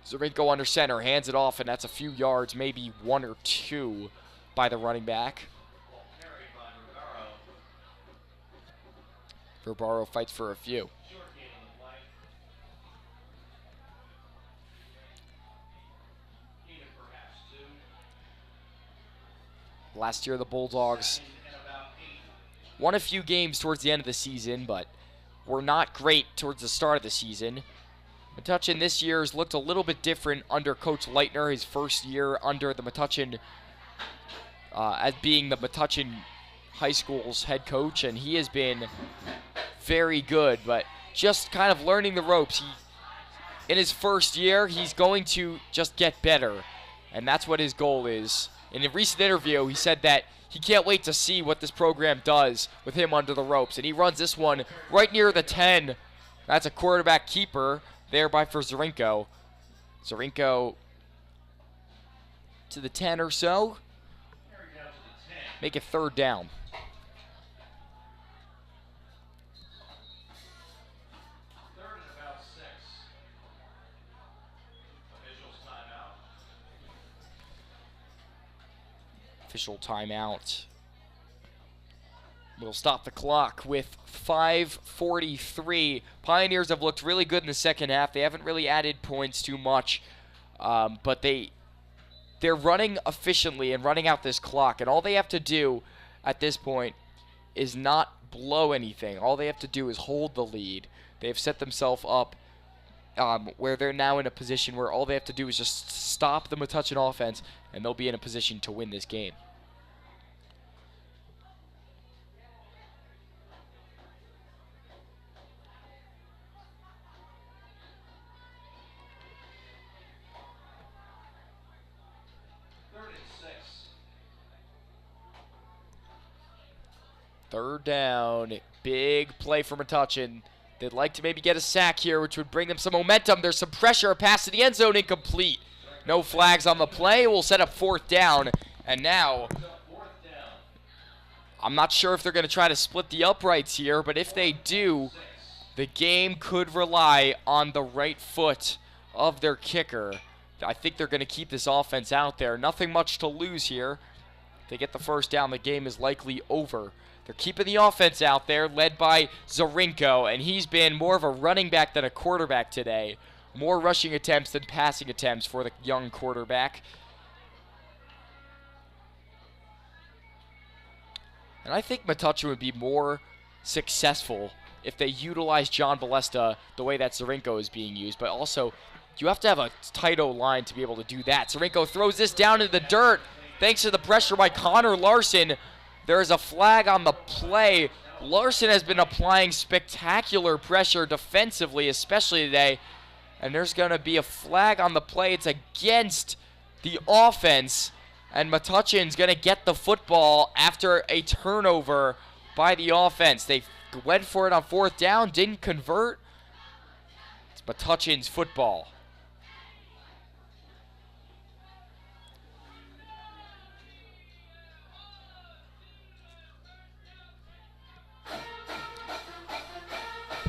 Zarinko under center, hands it off, and that's a few yards, maybe 1 or 2 by the running back. Verbaro fights for a few. Last year, the Bulldogs won a few games towards the end of the season, but were not great towards the start of the season. Metuchen this year has looked a little bit different under Coach Leitner, his first year under the Metuchen, as being the Metuchen High School's head coach, and he has been very good, but just kind of learning the ropes. In his first year, he's going to just get better, and that's what his goal is. In a recent interview, he said that he can't wait to see what this program does with him under the ropes, and he runs this one right near the 10. That's a quarterback keeper, thereby for Zarinko. Zarinko to the 10 or so. Make it third down. Official timeout. We'll stop the clock with 5:43. Pioneers have looked really good in the second half. They haven't really added points too much, but they're running efficiently and running out this clock. And all they have to do at this point is not blow anything. All they have to do is hold the lead. They've set themselves up where they're now in a position where all they have to do is just stop the Metuchen offense, and they'll be in a position to win this game. Third down, big play for Metuchen. They'd like to maybe get a sack here, which would bring them some momentum. There's some pressure, a pass to the end zone, incomplete. No flags on the play. We'll set up fourth down. And now, I'm not sure if they're going to try to split the uprights here, but if they do, the game could rely on the right foot of their kicker. I think they're going to keep this offense out there. Nothing much to lose here. If they get the first down, the game is likely over. They're keeping the offense out there, led by Zarinko, and he's been more of a running back than a quarterback today. More rushing attempts than passing attempts for the young quarterback. And I think Metuchen would be more successful if they utilize John Balesta the way that Zarinko is being used. But also, you have to have a tight O-line to be able to do that. Zarinko throws this down into the dirt thanks to the pressure by Connor Larson. There is a flag on the play. Larson has been applying spectacular pressure defensively, especially today. And there's going to be a flag on the play. It's against the offense. And Metuchen's going to get the football after a turnover by the offense. They went for it on fourth down, didn't convert. It's Metuchen's football.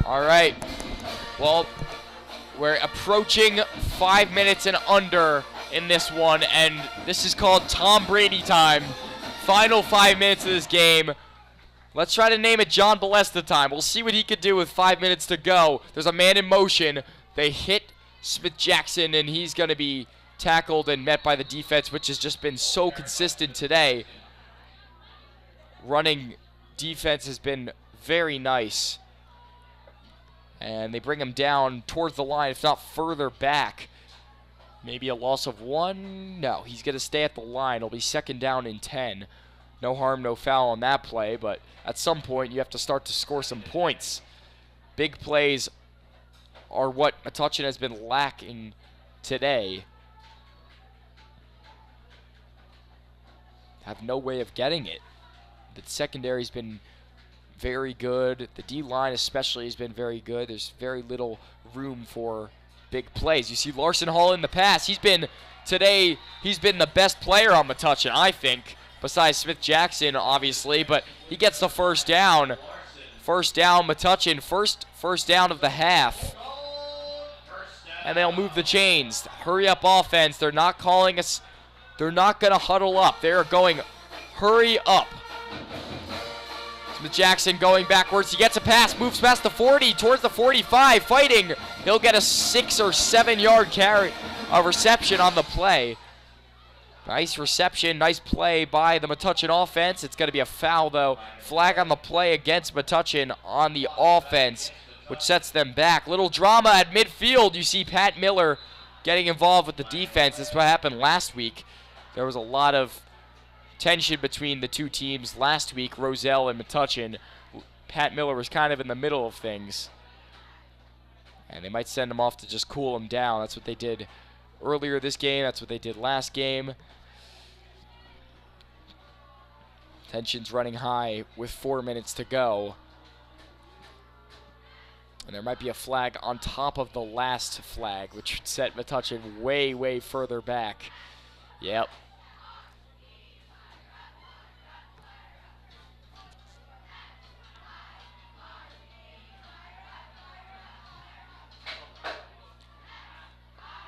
All right. Well, We're approaching 5 minutes and under in this one, and this is called Tom Brady time. Final 5 minutes of this game. Let's try to name it John Balesta time. We'll see what he could do with 5 minutes to go. There's a man in motion. They hit Smith-Jackson, and he's going to be tackled and met by the defense, which has just been so consistent today. Running defense has been very nice. And they bring him down towards the line, if not further back. Maybe a loss of 1. No, he's going to stay at the line. It'll be 2nd down and 10. No harm, no foul on that play, but at some point you have to start to score some points. Big plays are what Metuchen has been lacking today. Have no way of getting it. The secondary's been very good. The D-line especially has been very good. There's very little room for big plays. You see Larson Hall in the pass. Today, he's been the best player on Metuchen, I think, besides Smith-Jackson, obviously, but he gets the first down. First down, Metuchen, first down of the half. And they'll move the chains. Hurry up offense. They're not calling us. They're not going to huddle up. They're going hurry up. Smith-Jackson going backwards. He gets a pass, moves past the 40, towards the 45, fighting. He'll get a 6 or 7 yard carry, a reception on the play. Nice reception, nice play by the Metuchen offense. It's going to be a foul, though. Flag on the play against Metuchen on the offense, which sets them back. Little drama at midfield. You see Pat Miller getting involved with the defense. This is what happened last week. There was a lot of tension between the two teams last week, Roselle and Metuchen. Pat Miller was kind of in the middle of things. And they might send him off to just cool him down. That's what they did earlier this game. That's what they did last game. Tension's running high with 4 minutes to go. And there might be a flag on top of the last flag, which would set Metuchen way, way further back. Yep.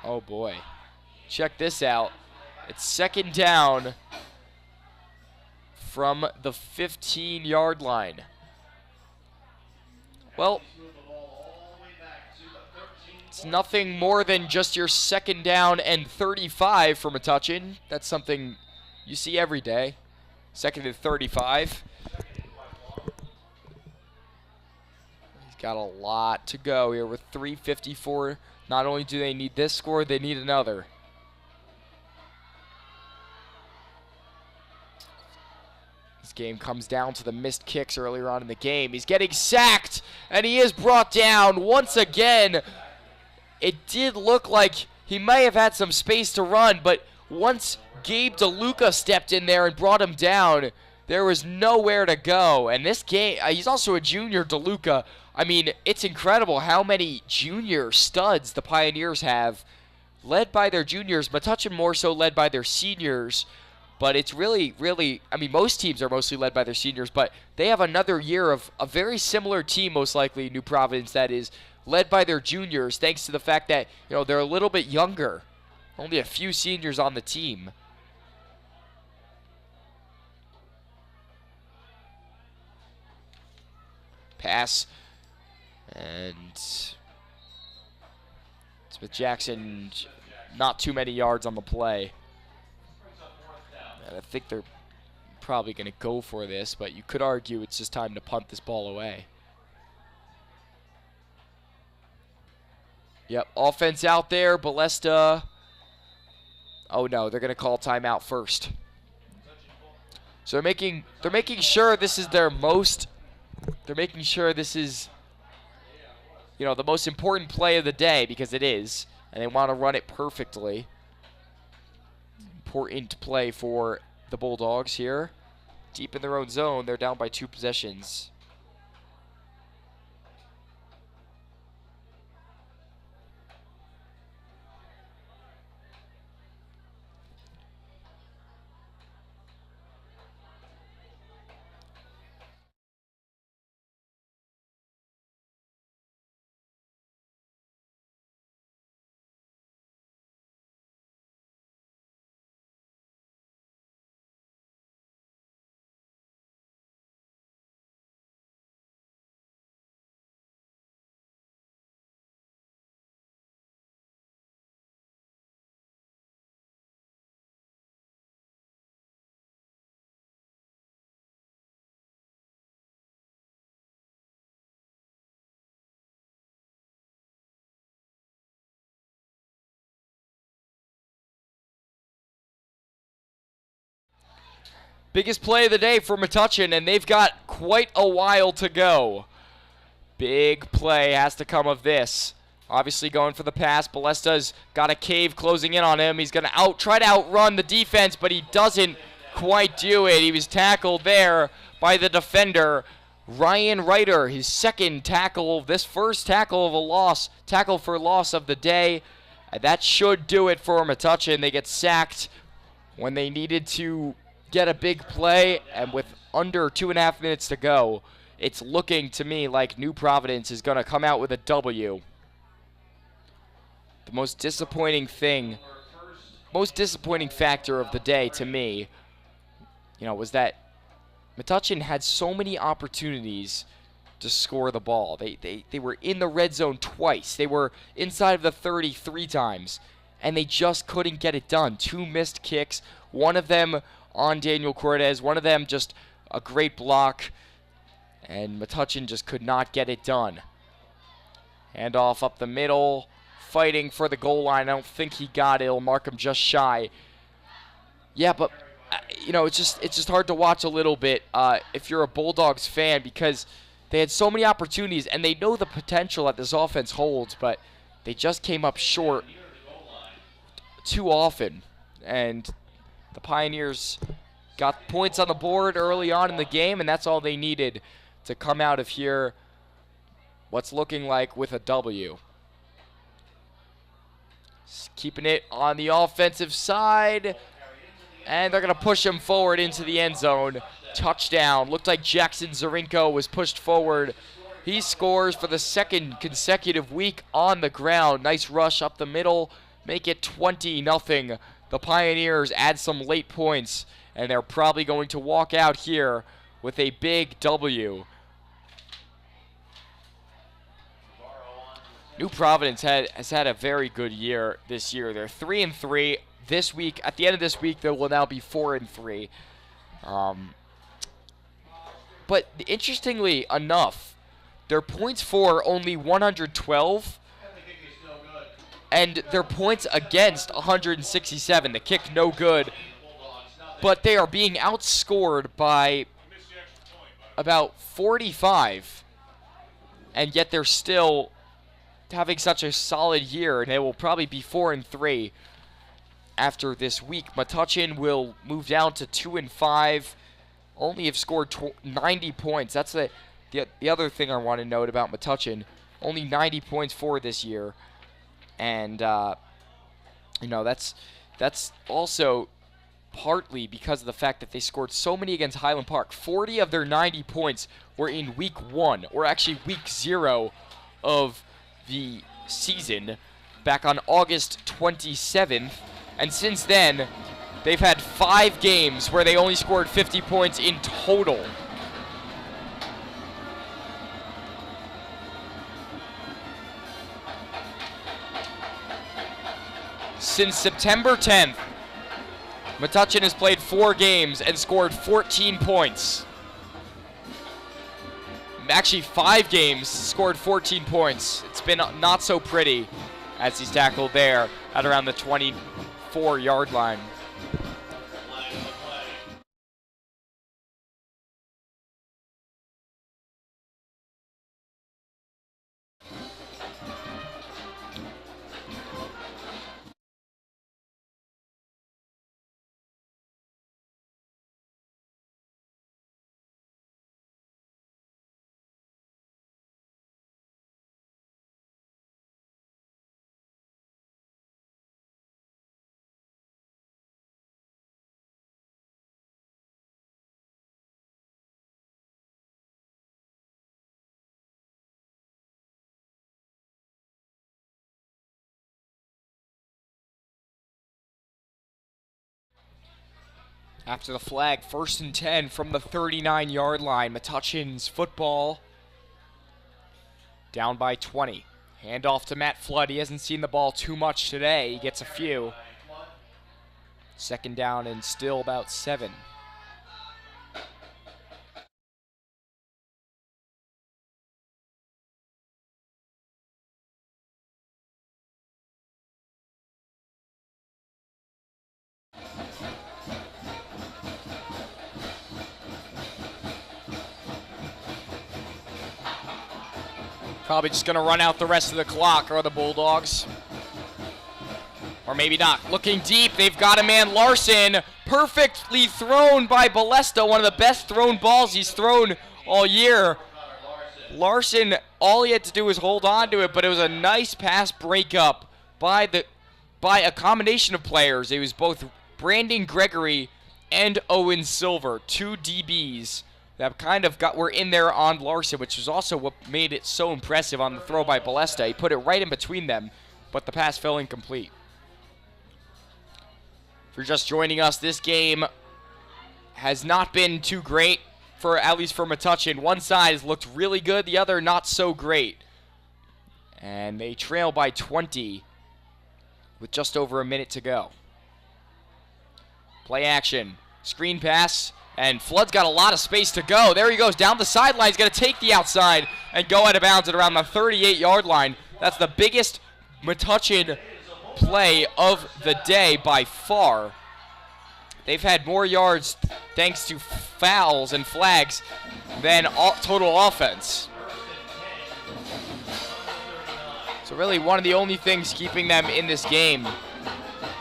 Oh boy. Check this out. It's 2nd down from the 15-yard line. Well, it's nothing more than just your 2nd down and 35 for Metuchen. That's something you see every day. 2nd and 35. He's got a lot to go here with 3:54. Not only do they need this score, they need another. This game comes down to the missed kicks earlier on in the game. He's getting sacked, and he is brought down once again. It did look like he may have had some space to run, but once Gabe DeLuca stepped in there and brought him down, there was nowhere to go. And this game, he's also a junior, DeLuca. I mean, it's incredible how many junior studs the Pioneers have, led by their juniors. Metuchen more so led by their seniors. But it's really, I mean, most teams are mostly led by their seniors, but they have another year of a very similar team, most likely, New Providence, that is led by their juniors, thanks to the fact that, you know, they're a little bit younger. Only a few seniors on the team. Pass. And Smith-Jackson, not too many yards on the play. And I think they're probably going to go for this, but you could argue it's just time to punt this ball away. Yep, offense out there. Balesta. Oh no, they're going to call timeout first. So they're making sure this is their most. They're making sure this is, you know, the most important play of the day, because it is, and they want to run it perfectly. Important play for the Bulldogs here. Deep in their own zone, they're down by 2 possessions. Biggest play of the day for Metuchen, and they've got quite a while to go. Big play has to come of this. Obviously going for the pass. Balesta's got a cave closing in on him. He's going to try to outrun the defense, but he doesn't quite do it. He was tackled there by the defender, Ryan Ryder. His second tackle, this first tackle of a loss, tackle for loss of the day. That should do it for Metuchen. They get sacked when they needed to get a big play, and with under 2.5 minutes to go, it's looking to me like New Providence is going to come out with a W. The most disappointing factor of the day to me, was that Metuchen had so many opportunities to score the ball. They were in the red zone twice. They were inside of the 30 3 times, and they just couldn't get it done. 2 missed kicks, one of them on Daniel Cortez, one of them just a great block, and Metuchen just could not get it done. Handoff up the middle, fighting for the goal line. I don't think he got it. He'll mark him just shy. Yeah, but it's just hard to watch a little bit if you're a Bulldogs fan, because they had so many opportunities and they know the potential that this offense holds, but they just came up short too often. And the Pioneers got points on the board early on in the game, and that's all they needed to come out of here what's looking like with a W. Keeping it on the offensive side, and they're going to push him forward into the end zone. Touchdown. Looked like Jackson Zarinko was pushed forward. He scores for the second consecutive week on the ground. Nice rush up the middle. Make it 20-0. The Pioneers add some late points, and they're probably going to walk out here with a big W. New Providence has had a very good year this year. They're 3-3. This week, at the end of this week, they will now be 4-3. But interestingly enough, their points for only 112, and their points against 167. The kick no good, but they are being outscored by about 45, and yet they're still having such a solid year, and they will probably be 4-3 after this week. Metuchen will move down to 2-5. Only have scored 90 points. That's the other thing I want to note about Metuchen. Only 90 points for this year, and that's also partly because of the fact that they scored so many against Highland Park. 40 of their 90 points were in week 1, or actually week 0 of the season, back on August 27th. And since then, they've had 5 games where they only scored 50 points in total. Since September 10th, Metuchen has played 4 games and scored 14 points. Actually, 5 games, scored 14 points. It's been not so pretty as he's tackled there at around the 24-yard line. After the flag, 1st and 10 from the 39-yard line. Metuchen's football down by 20. Handoff to Matt Flood. He hasn't seen the ball too much today. He gets a few. 2nd down and still about 7. Probably just going to run out the rest of the clock, or the Bulldogs. Or maybe not. Looking deep, they've got a man, Larson. Perfectly thrown by Balesta, one of the best thrown balls he's thrown all year. Larson, all he had to do was hold on to it, but it was a nice pass breakup by a combination of players. It was both Brandon Gregory and Owen Silver, 2 DBs that kind of were in there on Larson, which was also what made it so impressive on the throw by Balesta. He put it right in between them, but the pass fell incomplete. If you're just joining us, this game has not been too great, at least for Metuchen. One side has looked really good, the other not so great. And they trail by 20 with just over a minute to go. Play action, screen pass, and Flood's got a lot of space to go. There he goes down the sideline. He's going to take the outside and go out of bounds at around the 38-yard line. That's the biggest Metuchen play of the day by far. They've had more yards thanks to fouls and flags than total offense. So really one of the only things keeping them in this game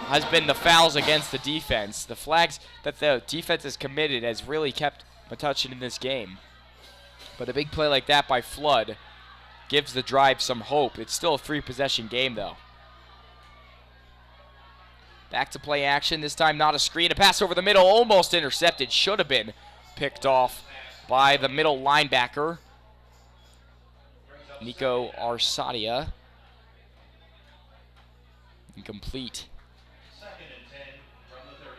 has been the fouls against the defense. The flags that the defense has committed has really kept Metuchen in this game. But a big play like that by Flood gives the drive some hope. It's still a 3-possession game though. Back to play action, this time not a screen. A pass over the middle, almost intercepted. Should have been picked off by the middle linebacker, Nico Arsadia. Incomplete. Second and 10 from the 39.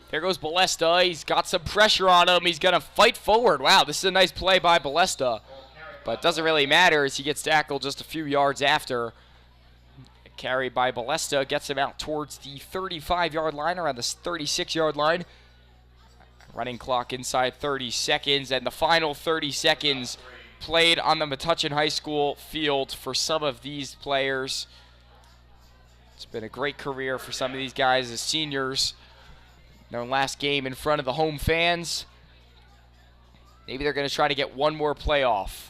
There goes Balesta. He's got some pressure on him. He's going to fight forward. Wow, this is a nice play by Balesta. But it doesn't really matter as he gets tackled just a few yards after. A carry by Balesta gets him out towards the 35-yard line, around the 36-yard line. Running clock inside 30 seconds. And the final 30 seconds played on the Metuchen High School field for some of these players. It's been a great career for some of these guys as seniors. Their last game in front of the home fans. Maybe they're going to try to get one more playoff.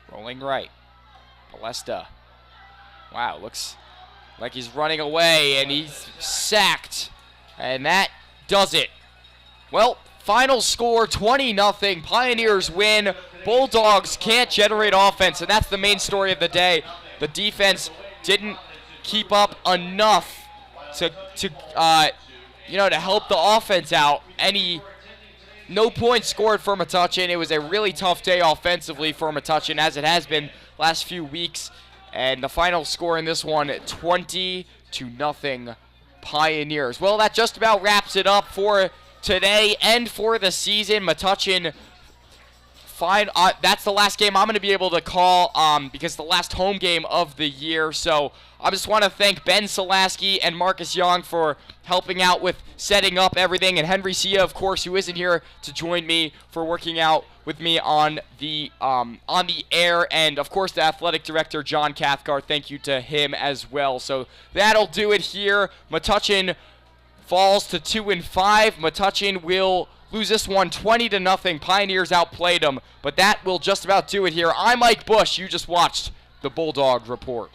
Rolling right. Balesta. Wow, looks like he's running away, and he's sacked. And that does it. Well, final score, 20-0. Pioneers win. Bulldogs can't generate offense, and that's the main story of the day. The defense didn't keep up enough to help the offense out. No points scored for Metuchen. It was a really tough day offensively for Metuchen, as it has been last few weeks. And the final score in this one, 20-0 Pioneers. Well, that just about wraps it up for today and for the season. Metuchen. Fine, that's the last game I'm going to be able to call because the last home game of the year. So I just want to thank Ben Solasky and Marcus Young for helping out with setting up everything, and Henry Sia, of course, who isn't here to join me, for working out with me on the air, and of course the athletic director John Cathcart. Thank you to him as well. So that'll do it here. Metuchen falls to 2-5. Metuchen will lose this one 20-0. Pioneers outplayed them, but that will just about do it here. I'm Ike Busch. You just watched the Bulldog Report.